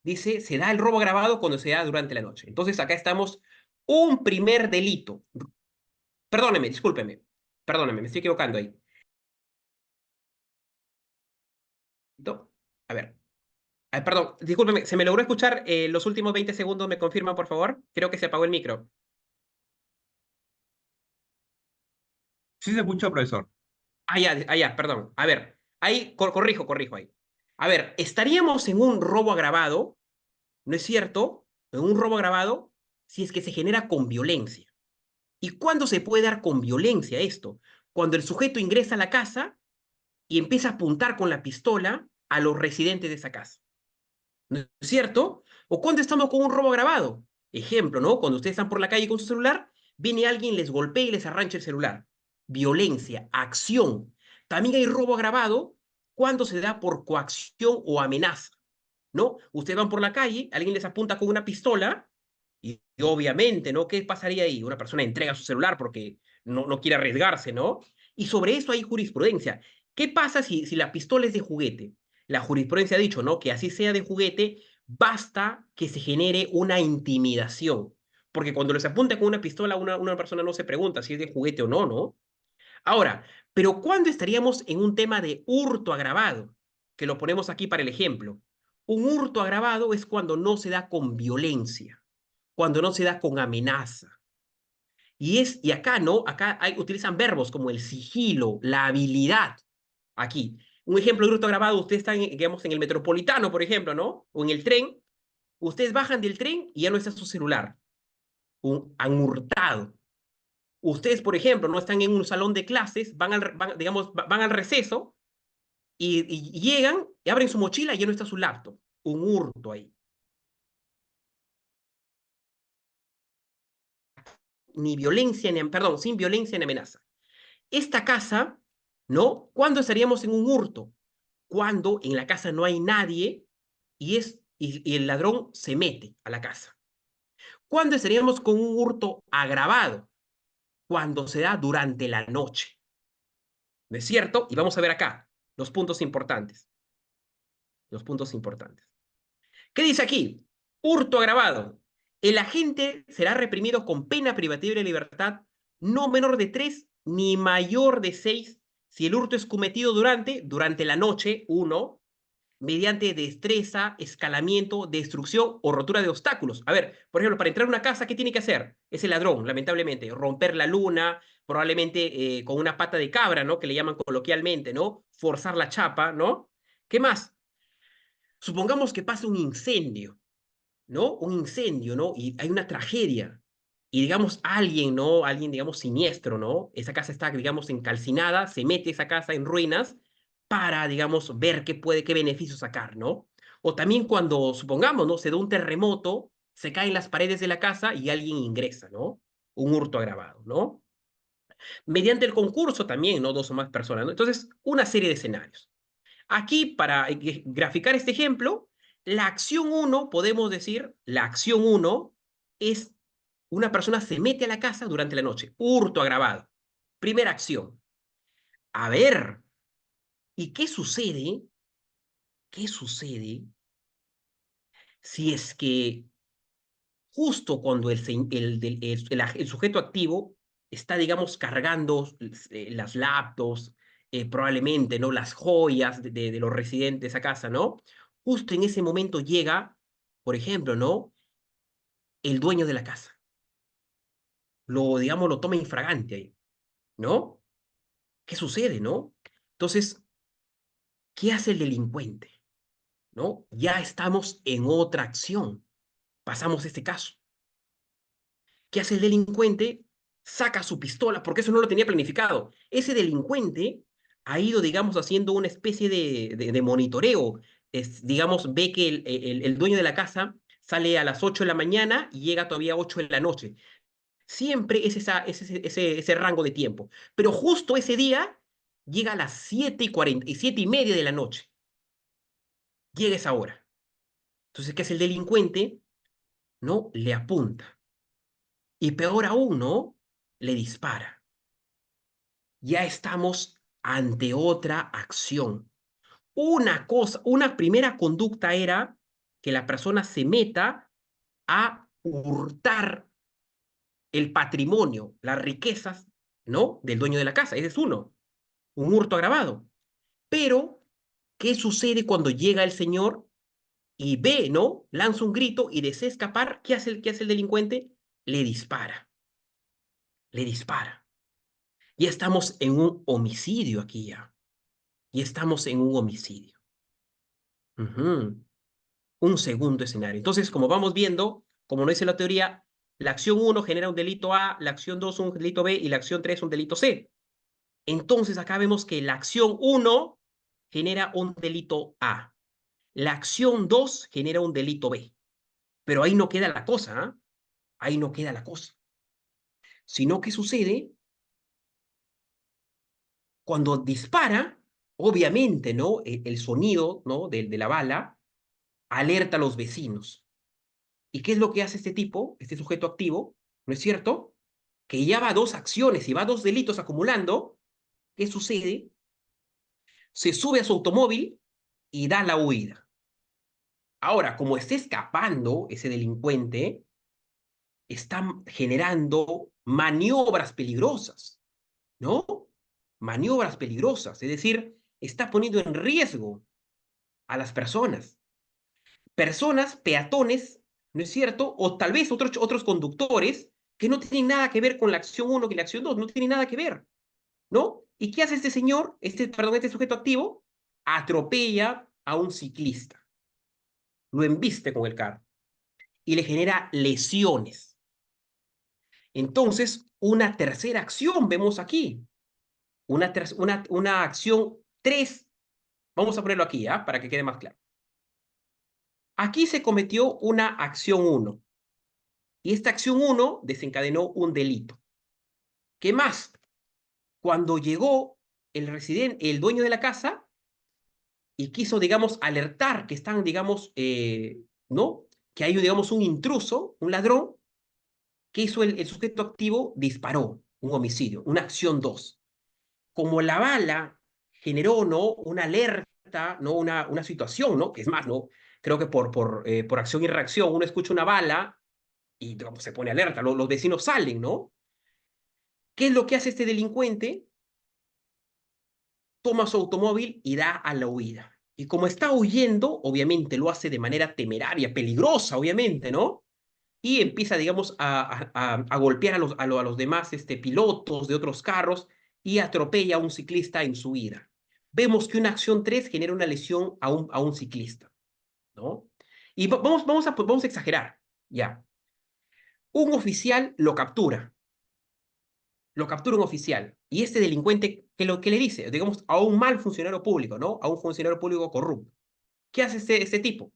dice, se da el robo agravado cuando se da durante la noche. Entonces acá estamos, un primer delito. Perdóneme, discúlpeme. Perdóneme, me estoy equivocando ahí. A ver. Ay, perdón, discúlpeme, ¿se me logró escuchar los últimos 20 segundos? ¿Me confirman, por favor? Creo que se apagó el micro. Sí se escucha, profesor. Perdón. A ver, ahí corrijo ahí. A ver, estaríamos en un robo agravado, ¿no es cierto? En un robo agravado si es que se genera con violencia. ¿Y cuándo se puede dar con violencia esto? Cuando el sujeto ingresa a la casa y empieza a apuntar con la pistola a los residentes de esa casa. ¿No es cierto? O cuando estamos con un robo agravado. Ejemplo, ¿no? Cuando ustedes están por la calle con su celular, viene alguien, les golpea y les arranca el celular. Violencia, acción. También hay robo agravado cuando se da por coacción o amenaza, ¿no? Ustedes van por la calle, alguien les apunta con una pistola y obviamente, ¿no? ¿Qué pasaría ahí? Una persona entrega su celular porque no quiere arriesgarse, ¿no? Y sobre eso hay jurisprudencia. ¿Qué pasa si la pistola es de juguete? La jurisprudencia ha dicho, ¿no? Que así sea de juguete, basta que se genere una intimidación. Porque cuando les apunta con una pistola, una persona no se pregunta si es de juguete o no, ¿no? Ahora, pero ¿cuándo estaríamos en un tema de hurto agravado? Que lo ponemos aquí para el ejemplo. Un hurto agravado es cuando no se da con violencia, cuando no se da con amenaza. Y acá, ¿no? Acá utilizan verbos como el sigilo, la habilidad. Aquí. Un ejemplo de hurto agravado, ustedes están, digamos, en el metropolitano, por ejemplo, ¿no? O en el tren. Ustedes bajan del tren y ya no está su celular. Han hurtado. Ustedes, por ejemplo, no están en un salón de clases, digamos, van al receso y llegan y abren su mochila y ya no está su laptop. Un hurto ahí. Ni violencia, ni, perdón, sin violencia ni amenaza. Esta casa, ¿no? ¿Cuándo estaríamos en un hurto? Cuando en la casa no hay nadie y el ladrón se mete a la casa. ¿Cuándo estaríamos con un hurto agravado? Cuando se da durante la noche. ¿No es cierto? Y vamos a ver acá los puntos importantes. Los puntos importantes. ¿Qué dice aquí? Hurto agravado. El agente será reprimido con pena privativa de libertad no menor de 3 ni mayor de 6 si el hurto es cometido durante la noche, 1, mediante destreza, escalamiento, destrucción o rotura de obstáculos. A ver, por ejemplo, para entrar a una casa, ¿qué tiene que hacer? Ese ladrón, lamentablemente, romper la luna, probablemente con una pata de cabra, ¿no? Que le llaman coloquialmente, ¿no? Forzar la chapa, ¿no? ¿Qué más? Supongamos que pasa un incendio, ¿no? Un incendio, ¿no? Y hay una tragedia. y digamos alguien, ¿no? Alguien, digamos, siniestro, ¿no? Esa casa está, digamos, encalcinada, se mete esa casa en ruinas para, digamos, ver qué beneficio sacar, ¿no? O también cuando, supongamos, ¿no? Se da un terremoto, se caen las paredes de la casa y alguien ingresa, ¿no? Un hurto agravado, ¿no? Mediante el concurso también, ¿no? Dos o más personas, ¿no? Entonces, una serie de escenarios. Aquí, para graficar este ejemplo, la acción uno podemos decir, la acción uno es una persona se mete a la casa durante la noche, hurto agravado. Primera acción. A ver, ¿y qué sucede? ¿Qué sucede si es que justo cuando el sujeto activo está, digamos, cargando las laptops, probablemente, ¿no? Las joyas de los residentes de esa casa, ¿no? Justo en ese momento llega, por ejemplo, ¿no? El dueño de la casa. Digamos, lo toma infragante ahí, ¿no? ¿Qué sucede, no? Entonces, ¿qué hace el delincuente? ¿No? Ya estamos en otra acción. Pasamos este caso. ¿Qué hace el delincuente? Saca su pistola, porque eso no lo tenía planificado. Ese delincuente ha ido, digamos, haciendo una especie de monitoreo. Digamos, ve que el dueño de la casa sale a las 8 de la mañana y llega todavía a 8 de la noche. Siempre es ese rango de tiempo. Pero justo ese día llega a las 7:40, 7:30 de la noche. Llega esa hora. Entonces, ¿qué hace el delincuente? No, le apunta. Y peor aún, ¿no? Le dispara. Ya estamos ante otra acción. Una primera conducta era que la persona se meta a hurtar el patrimonio, las riquezas, ¿no? Del dueño de la casa. Ese es uno, un hurto agravado. Pero, ¿qué sucede cuando llega el señor y ve, ¿no? Lanza un grito y desea escapar. ¿Qué hace el delincuente? Le dispara, le dispara. Ya estamos en un homicidio aquí ya. Y estamos en un homicidio. Ujú. Un segundo escenario. Entonces, como vamos viendo, como no dice la teoría, la acción uno genera un delito A, la acción 2 un delito B y la acción 3 un delito C. Entonces, acá vemos que la acción uno genera un delito A. La acción 2 genera un delito B. Pero ahí no queda la cosa, ¿ah? Ahí no queda la cosa. Sino que sucede cuando dispara, obviamente, ¿no? El sonido, ¿no? De la bala alerta a los vecinos. ¿Y qué es lo que hace este tipo, este sujeto activo? ¿No es cierto? Que ya va dos acciones y va dos delitos acumulando. ¿Qué sucede? Se sube a su automóvil y da la huida. Ahora, como está escapando ese delincuente, está generando maniobras peligrosas, ¿no? Maniobras peligrosas, es decir, está poniendo en riesgo a las personas, peatones, ¿no es cierto? O tal vez otros conductores que no tienen nada que ver con la acción uno que la acción 2 no tienen nada que ver, ¿no? ¿Y qué hace este señor, este sujeto activo? Atropella a un ciclista, lo embiste con el carro y le genera lesiones. Entonces, una tercera acción vemos aquí, una acción 3, vamos a ponerlo aquí, ¿ah? Para que quede más claro. Aquí se cometió una acción uno y esta acción uno desencadenó un delito. ¿Qué más? Cuando llegó el dueño de la casa y quiso, digamos, alertar que están, digamos, ¿no? Que hay, digamos, un intruso, un ladrón, ¿qué hizo el sujeto activo? Disparó un homicidio, una acción 2. Como la bala generó, ¿no? Una alerta, ¿no? Una situación, ¿no? Que es más, ¿no? Creo que por acción y reacción uno escucha una bala y digamos, se pone alerta, los vecinos salen, ¿no? ¿Qué es lo que hace este delincuente? Toma su automóvil y da a la huida. Y como está huyendo, obviamente lo hace de manera temeraria, peligrosa, obviamente, ¿no? Y empieza, digamos, a golpear a los demás pilotos de otros carros y atropella a un ciclista en su huida. Vemos que una acción 3 genera una lesión a un ciclista, ¿no? Y vamos a exagerar, ya. Un oficial lo captura un oficial, y este delincuente, ¿qué le dice? Digamos, a un mal funcionario público, ¿no? A un funcionario público corrupto. ¿Qué hace este tipo?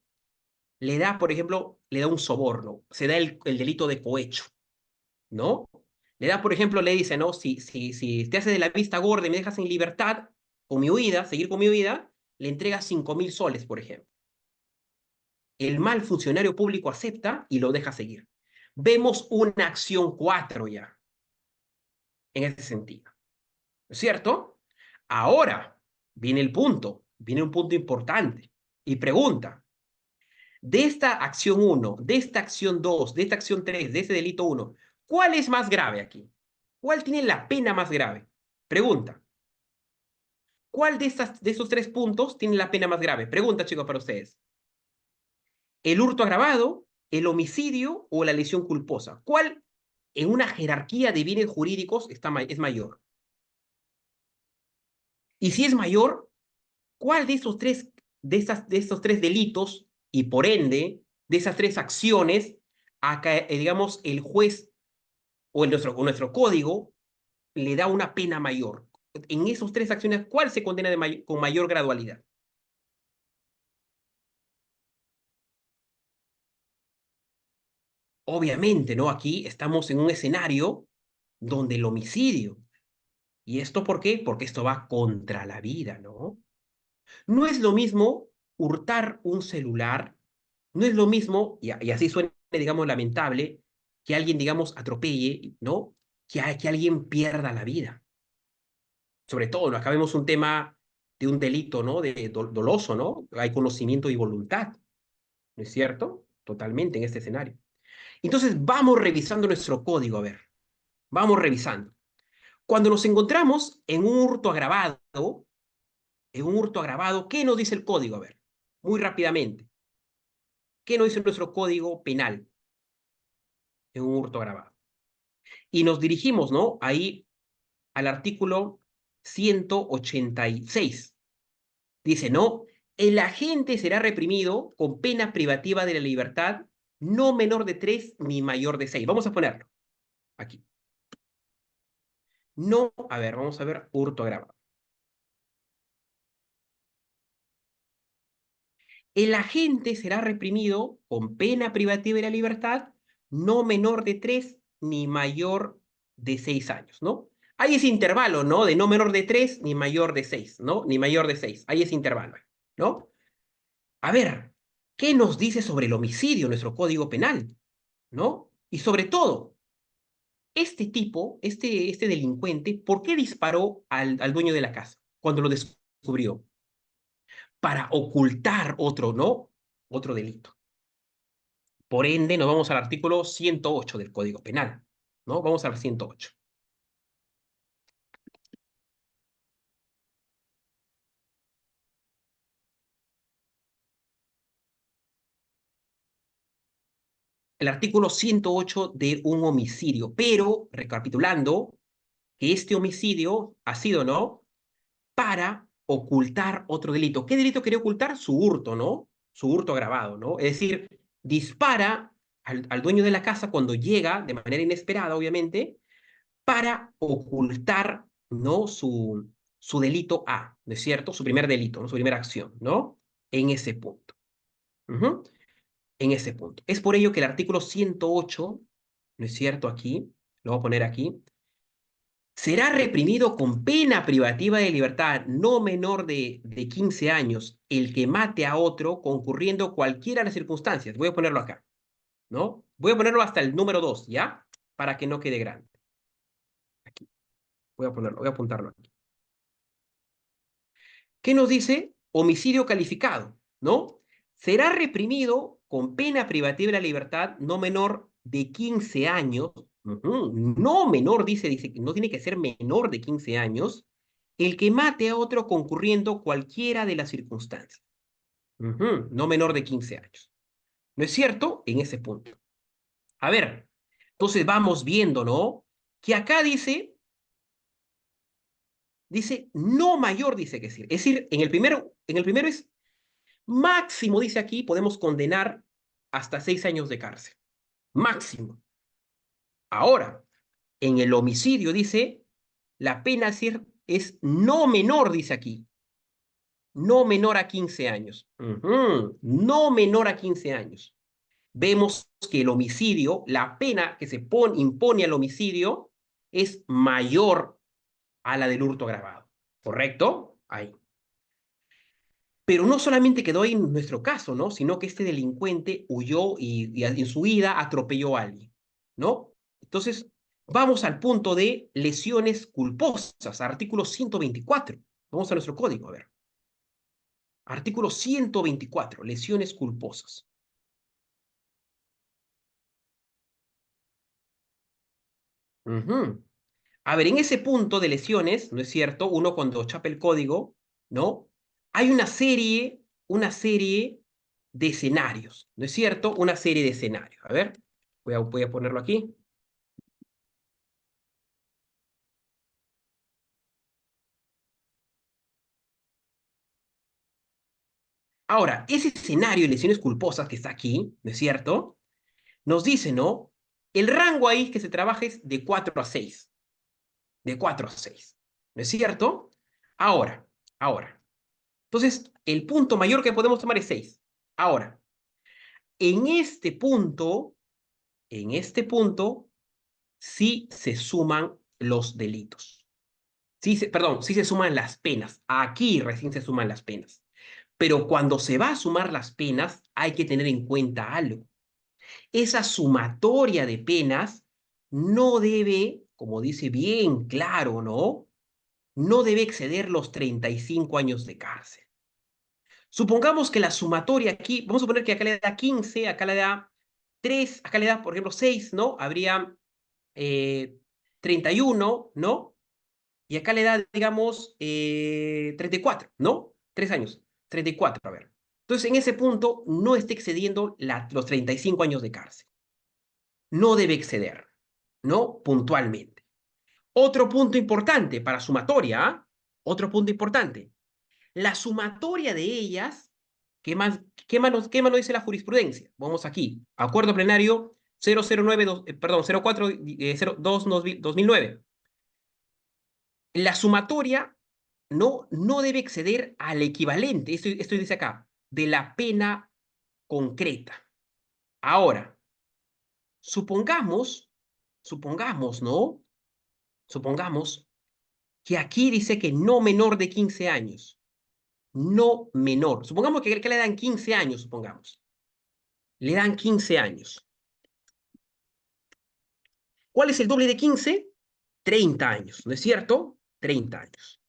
Le da, por ejemplo, le da un soborno, se da el delito de cohecho, ¿no? Le da, por ejemplo, le dice, ¿no? Si te haces de la vista gorda y me dejas en libertad, con mi huida, seguir con mi huida, le entregas 5.000 soles, por ejemplo. El mal funcionario público acepta y lo deja seguir. Vemos una acción 4 ya, en ese sentido. ¿No es cierto? Ahora viene un punto importante y pregunta, de esta acción uno, de esta acción 2, de esta acción 3, de ese delito uno, ¿cuál es más grave aquí? ¿Cuál tiene la pena más grave? Pregunta, ¿cuál de estos 3 puntos tiene la pena más grave? Pregunta, chicos, para ustedes. ¿El hurto agravado, el homicidio o la lesión culposa? ¿Cuál en una jerarquía de bienes jurídicos es mayor? Y si es mayor, ¿cuál de estos tres delitos y por ende de esas 3 acciones, acá, digamos, el juez o nuestro código le da una pena mayor? En esas 3 acciones, ¿cuál se condena con mayor gradualidad? Obviamente, ¿no? Aquí estamos en un escenario donde el homicidio. ¿Y esto por qué? Porque esto va contra la vida, ¿no? No es lo mismo hurtar un celular, no es lo mismo, y así suena, digamos, lamentable, que alguien, digamos, atropelle, ¿no? Que alguien pierda la vida. Sobre todo, ¿no? Acá vemos un tema de un delito, ¿no? Doloso, ¿no? Hay conocimiento y voluntad, ¿no es cierto? Totalmente en este escenario. Entonces, vamos revisando nuestro código, a ver, vamos revisando. Cuando nos encontramos en un hurto agravado, ¿qué nos dice el código? A ver, muy rápidamente. ¿Qué nos dice nuestro código penal en un hurto agravado? Y nos dirigimos, ¿no? Ahí al artículo 186. Dice, ¿no? El agente será reprimido con pena privativa de la libertad no menor de 3 ni mayor de 6. Vamos a ponerlo aquí. No, a ver, vamos a ver hurto agravado. El agente será reprimido con pena privativa de la libertad no menor de 3 ni mayor de 6 años, ¿no? Hay ese intervalo, ¿no? De no menor de 3 ni mayor de 6, ¿no? Ni mayor de 6. Hay ese intervalo, ¿no? A ver, ¿qué nos dice sobre el homicidio nuestro Código Penal? ¿No? Y sobre todo, este tipo, este delincuente, ¿por qué disparó al dueño de la casa cuando lo descubrió? Para ocultar otro, ¿no? Otro delito. Por ende, nos vamos al artículo 108 del Código Penal, ¿no? Vamos al 108. El artículo 108 de un homicidio, pero recapitulando, que este homicidio ha sido, ¿no? Para ocultar otro delito. ¿Qué delito quería ocultar? Su hurto, ¿no? Su hurto agravado, ¿no? Es decir, dispara al dueño de la casa cuando llega, de manera inesperada, obviamente, para ocultar, ¿no? Su delito A, ¿no es cierto? Su primer delito, ¿no? Su primera acción, ¿no? En ese punto. Ujú. En ese punto. Es por ello que el artículo 108, ¿no es cierto? Aquí, lo voy a poner aquí, será reprimido con pena privativa de libertad no menor de 15 años el que mate a otro concurriendo cualquiera de las circunstancias. Voy a ponerlo acá, ¿no? Voy a ponerlo hasta el número 2, ¿ya? Para que no quede grande. Aquí, voy a ponerlo, voy a apuntarlo aquí. ¿Qué nos dice? Homicidio calificado, ¿no? Será reprimido con pena privativa de la libertad no menor de 15 años, no menor, dice que no tiene que ser menor de 15 años, el que mate a otro concurriendo cualquiera de las circunstancias. No menor de 15 años. ¿No es cierto? En ese punto. A ver, entonces vamos viendo, ¿no? Que acá dice no mayor, dice que decir. Es decir, en el primero es máximo, dice aquí, podemos condenar hasta 6 años de cárcel. Máximo. Ahora, en el homicidio dice, la pena es no menor, dice aquí, no menor a 15 años. No menor a 15 años. Vemos que el homicidio, la pena que se impone al homicidio es mayor a la del hurto agravado. ¿Correcto? Ahí. Pero no solamente quedó ahí en nuestro caso, ¿no? Sino que este delincuente huyó y en su huida atropelló a alguien, ¿no? Entonces, vamos al punto de lesiones culposas, artículo 124. Vamos a nuestro código, a ver. Artículo 124, lesiones culposas. Ujú. A ver, en ese punto de lesiones, ¿no es cierto? Uno cuando chapa el código, ¿no? Hay una serie de escenarios, ¿no es cierto? Una serie de escenarios. A ver, voy a ponerlo aquí. Ahora, ese escenario de lesiones culposas que está aquí, ¿no es cierto? Nos dice, ¿no? El rango ahí que se trabaja es de 4 a 6. De 4 a 6. ¿No es cierto? Ahora. Entonces, el punto mayor que podemos tomar es 6. Ahora, en este punto, en este punto, sí se suman los delitos. Perdón, sí se suman las penas. Aquí recién se suman las penas. Pero cuando se va a sumar las penas, hay que tener en cuenta algo. Esa sumatoria de penas no debe, como dice bien claro, ¿no? No debe exceder los 35 años de cárcel. Supongamos que la sumatoria aquí, vamos a suponer que acá le da 15, acá le da 3, acá le da, por ejemplo, 6, ¿no? Habría 31, ¿no? Y acá le da, digamos, 34, ¿no? 3 años, 34, a ver. Entonces, en ese punto, no está excediendo los 35 años de cárcel. No debe exceder, ¿no? Puntualmente. Otro punto importante para sumatoria, ¿ah? Otro punto importante. La sumatoria de ellas, ¿qué más nos dice la jurisprudencia? Vamos aquí, acuerdo plenario 009, perdón, 04, 02, 2009. La sumatoria no debe exceder al equivalente, esto dice acá, de la pena concreta. Ahora, supongamos, ¿no? Supongamos que aquí dice que no menor de 15 años. No menor. Supongamos que le dan 15 años, supongamos. Le dan 15 años. ¿Cuál es el doble de 15? 30 años, ¿no es cierto? 30 años.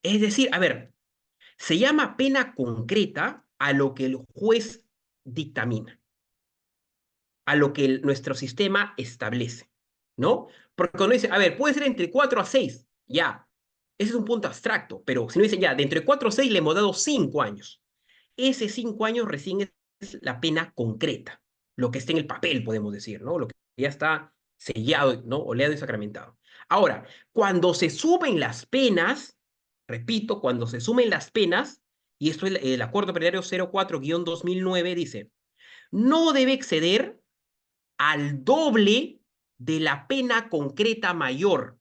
Es decir, a ver, se llama pena concreta a lo que el juez dictamina, a lo que nuestro sistema establece, ¿no? Porque cuando dice, a ver, puede ser entre 4 a 6, ya, ese es un punto abstracto, pero si no dice ya, de entre 4 a 6 le hemos dado 5 años. Ese 5 años recién es la pena concreta, lo que está en el papel, podemos decir, ¿no? Lo que ya está sellado, ¿no? Oleado y sacramentado. Ahora, cuando se suben las penas, repito, cuando se sumen las penas, y esto es el acuerdo plenario 04-2009, dice, no debe exceder al doble de la pena concreta mayor.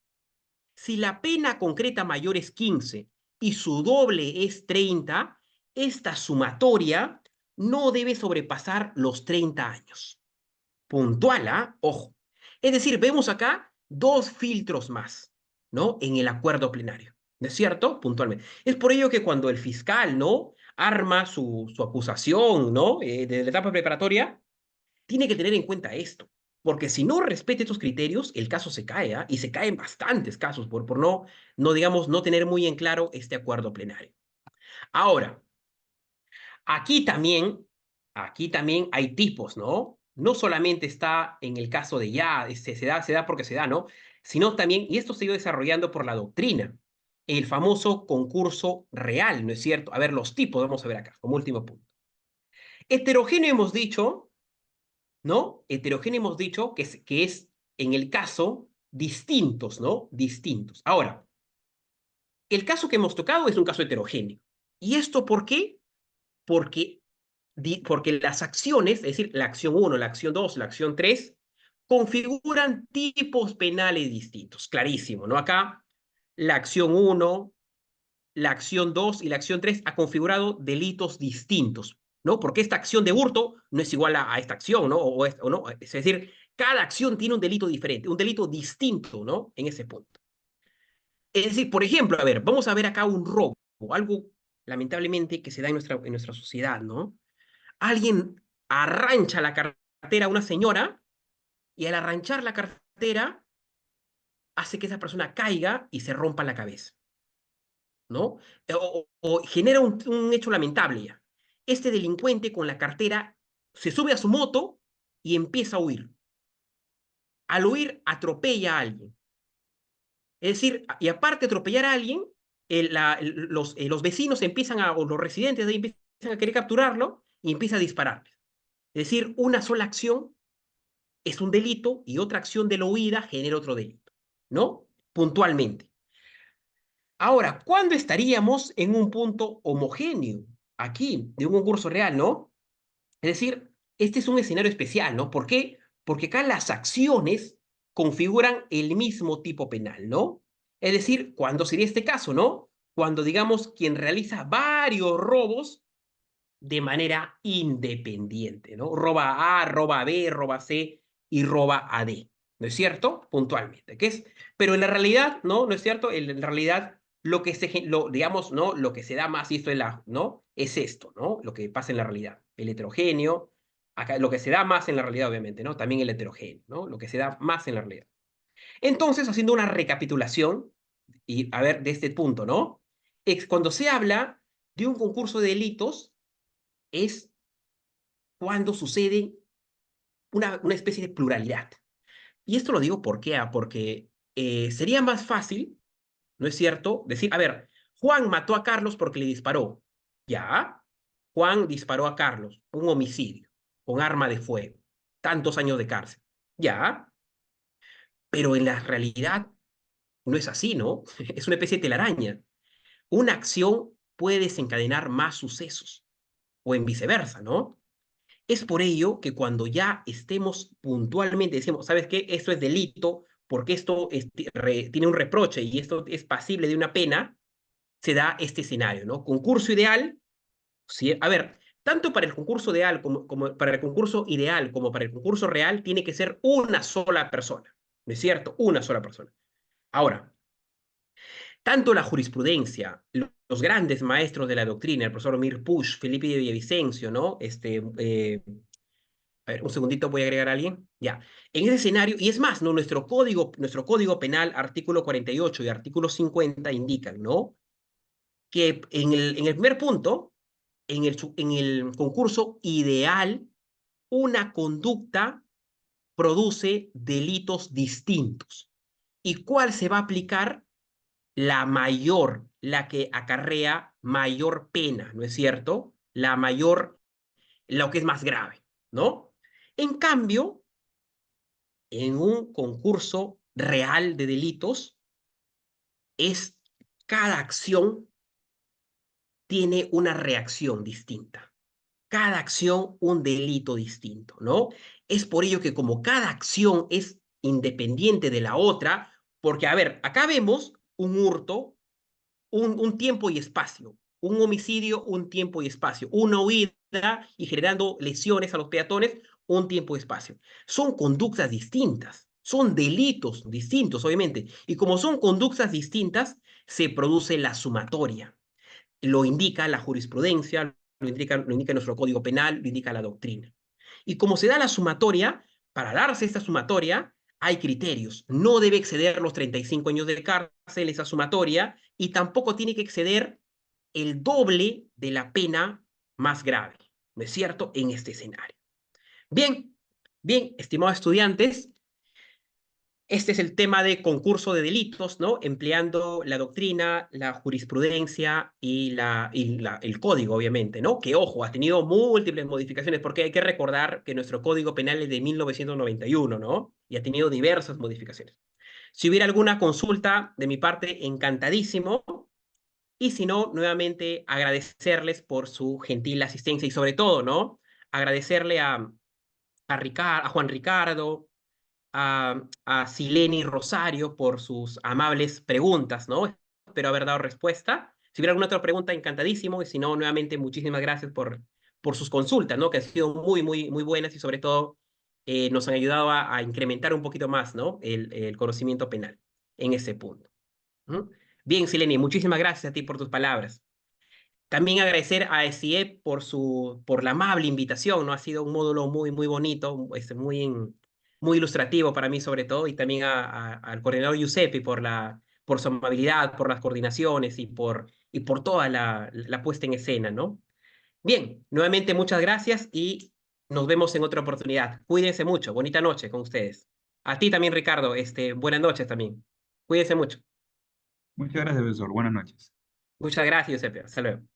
Si la pena concreta mayor es 15 y su doble es 30, esta sumatoria no debe sobrepasar los 30 años. Puntual, ¿ah? Ojo. Es decir, vemos acá dos filtros más, ¿no? En el acuerdo plenario. ¿No es cierto? Puntualmente. Es por ello que cuando el fiscal, ¿no? Arma su acusación, ¿no? De la etapa preparatoria, tiene que tener en cuenta esto, porque si no respeta estos criterios, el caso se cae, ¿ah? Y se caen bastantes casos por no, digamos, no tener muy en claro este acuerdo plenario. Ahora, aquí también, aquí también hay tipos, ¿no? No solamente está en el caso de ya, se da porque se da, ¿no? Sino también, y esto se ha ido desarrollando por la doctrina, el famoso concurso real, ¿no es cierto? A ver, los tipos, vamos a ver acá, como último punto. Heterogéneo hemos dicho, ¿no? Heterogéneo hemos dicho que es en el caso distintos, ¿no? Distintos. Ahora, el caso que hemos tocado es un caso heterogéneo. ¿Y esto por qué? Porque, porque las acciones, es decir, la acción 1, la acción 2, la acción 3, configuran tipos penales distintos. Clarísimo, ¿no? Acá la acción 1, la acción 2 y la acción 3 ha configurado delitos distintos, ¿no? Porque esta acción de hurto no es igual a esta acción, ¿no? O no. Es decir, cada acción tiene un delito diferente, un delito distinto, ¿no? En ese punto. Es decir, por ejemplo, a ver, vamos a ver acá un robo, algo lamentablemente que se da en nuestra sociedad, ¿no? Alguien arrancha la cartera a una señora y al arranchar la cartera hace que esa persona caiga y se rompa la cabeza, ¿no? O genera un hecho lamentable ya. Este delincuente con la cartera se sube a su moto y empieza a huir. Al huir atropella a alguien. Es decir, y aparte de atropellar a alguien, los vecinos empiezan o los residentes de ahí empiezan a querer capturarlo y empieza a disparar. Es decir, una sola acción es un delito y otra acción de la huida genera otro delito, ¿no? Puntualmente. Ahora, ¿cuándo estaríamos en un punto homogéneo aquí de un concurso real, ¿no? Es decir, este es un escenario especial, ¿no? ¿Por qué? Porque acá las acciones configuran el mismo tipo penal, ¿no? Es decir, ¿cuándo sería este caso, no? Cuando, digamos, quien realiza varios robos de manera independiente, ¿no? Roba A, roba B, roba C y roba a D, ¿no es cierto? Puntualmente, ¿qué es? Pero en la realidad, ¿no? ¿No es cierto? En realidad, digamos, ¿no? Lo que se da más, y esto es ¿no? Es esto, ¿no? Lo que pasa en la realidad, el heterogéneo, acá, lo que se da más en la realidad, obviamente, ¿no? También el heterogéneo, ¿no? Lo que se da más en la realidad. Entonces, haciendo una recapitulación, y a ver, de este punto, ¿no? Cuando se habla de un concurso de delitos, es cuando sucede una especie de pluralidad. Y esto lo digo porque sería más fácil, ¿no es cierto? Decir, a ver, Juan mató a Carlos porque le disparó. Ya, Juan disparó a Carlos, un homicidio, con arma de fuego, tantos años de cárcel. Ya, pero en la realidad no es así, ¿no? Es una especie de telaraña. Una acción puede desencadenar más sucesos, o en viceversa, ¿no? Es por ello que cuando ya estemos puntualmente, decimos, ¿sabes qué? Esto es delito, porque esto tiene un reproche y esto es pasible de una pena, se da este escenario, ¿no? Concurso ideal, ¿sí? A ver, tanto para el concurso ideal como para el concurso ideal como para el concurso real, tiene que ser una sola persona, ¿no es cierto? Una sola persona. Ahora, tanto la jurisprudencia, los grandes maestros de la doctrina, el profesor Mir Pusch, Felipe de Villavicencio, ¿no? A ver, un segundito, voy a agregar a alguien. Ya. En ese escenario, y es más, ¿no? Nuestro código penal, artículo 48 y artículo 50 indican, ¿no? Que en el primer punto, en el concurso ideal, una conducta produce delitos distintos. ¿Y cuál se va a aplicar? La mayor, la que acarrea mayor pena, ¿no es cierto? La mayor, lo que es más grave, ¿no? En cambio, en un concurso real de delitos, es cada acción tiene una reacción distinta. Cada acción un delito distinto, ¿no? Es por ello que como cada acción es independiente de la otra, porque, a ver, acá vemos un hurto, un tiempo y espacio, un homicidio, un tiempo y espacio, una huida y generando lesiones a los peatones, un tiempo y espacio. Son conductas distintas, son delitos distintos, obviamente, y como son conductas distintas, se produce la sumatoria. Lo indica la jurisprudencia, lo indica nuestro código penal, lo indica la doctrina. Y como se da la sumatoria, para darse esta sumatoria, hay criterios. No debe exceder los 35 años de cárcel esa sumatoria y tampoco tiene que exceder el doble de la pena más grave, ¿no es cierto?, en este escenario. Bien, bien, estimados estudiantes, este es el tema de concurso de delitos, ¿no? Empleando la doctrina, la jurisprudencia y el código, obviamente, ¿no? Que, ojo, ha tenido múltiples modificaciones, porque hay que recordar que nuestro código penal es de 1991, ¿no? Y ha tenido diversas modificaciones. Si hubiera alguna consulta de mi parte, encantadísimo. Y si no, nuevamente agradecerles por su gentil asistencia y sobre todo, ¿no? Agradecerle a Juan Ricardo, a Sileni Rosario por sus amables preguntas, ¿no? Espero haber dado respuesta. Si hubiera alguna otra pregunta, encantadísimo. Y si no, nuevamente, muchísimas gracias por sus consultas, ¿no? Que han sido muy, muy, muy buenas y sobre todo nos han ayudado a incrementar un poquito más, ¿no? El conocimiento penal en ese punto. ¿Mm? Bien, Sileni, muchísimas gracias a ti por tus palabras. También agradecer a SIE por la amable invitación, ¿no? Ha sido un módulo muy, muy bonito, muy ilustrativo para mí sobre todo, y también al coordinador Giuseppe por su amabilidad, por las coordinaciones y por toda la puesta en escena, ¿no? Bien, nuevamente muchas gracias y nos vemos en otra oportunidad. Cuídense mucho, bonita noche con ustedes. A ti también, Ricardo, buenas noches también. Cuídense mucho. Muchas gracias, profesor. Buenas noches. Muchas gracias, Giuseppe. Hasta luego.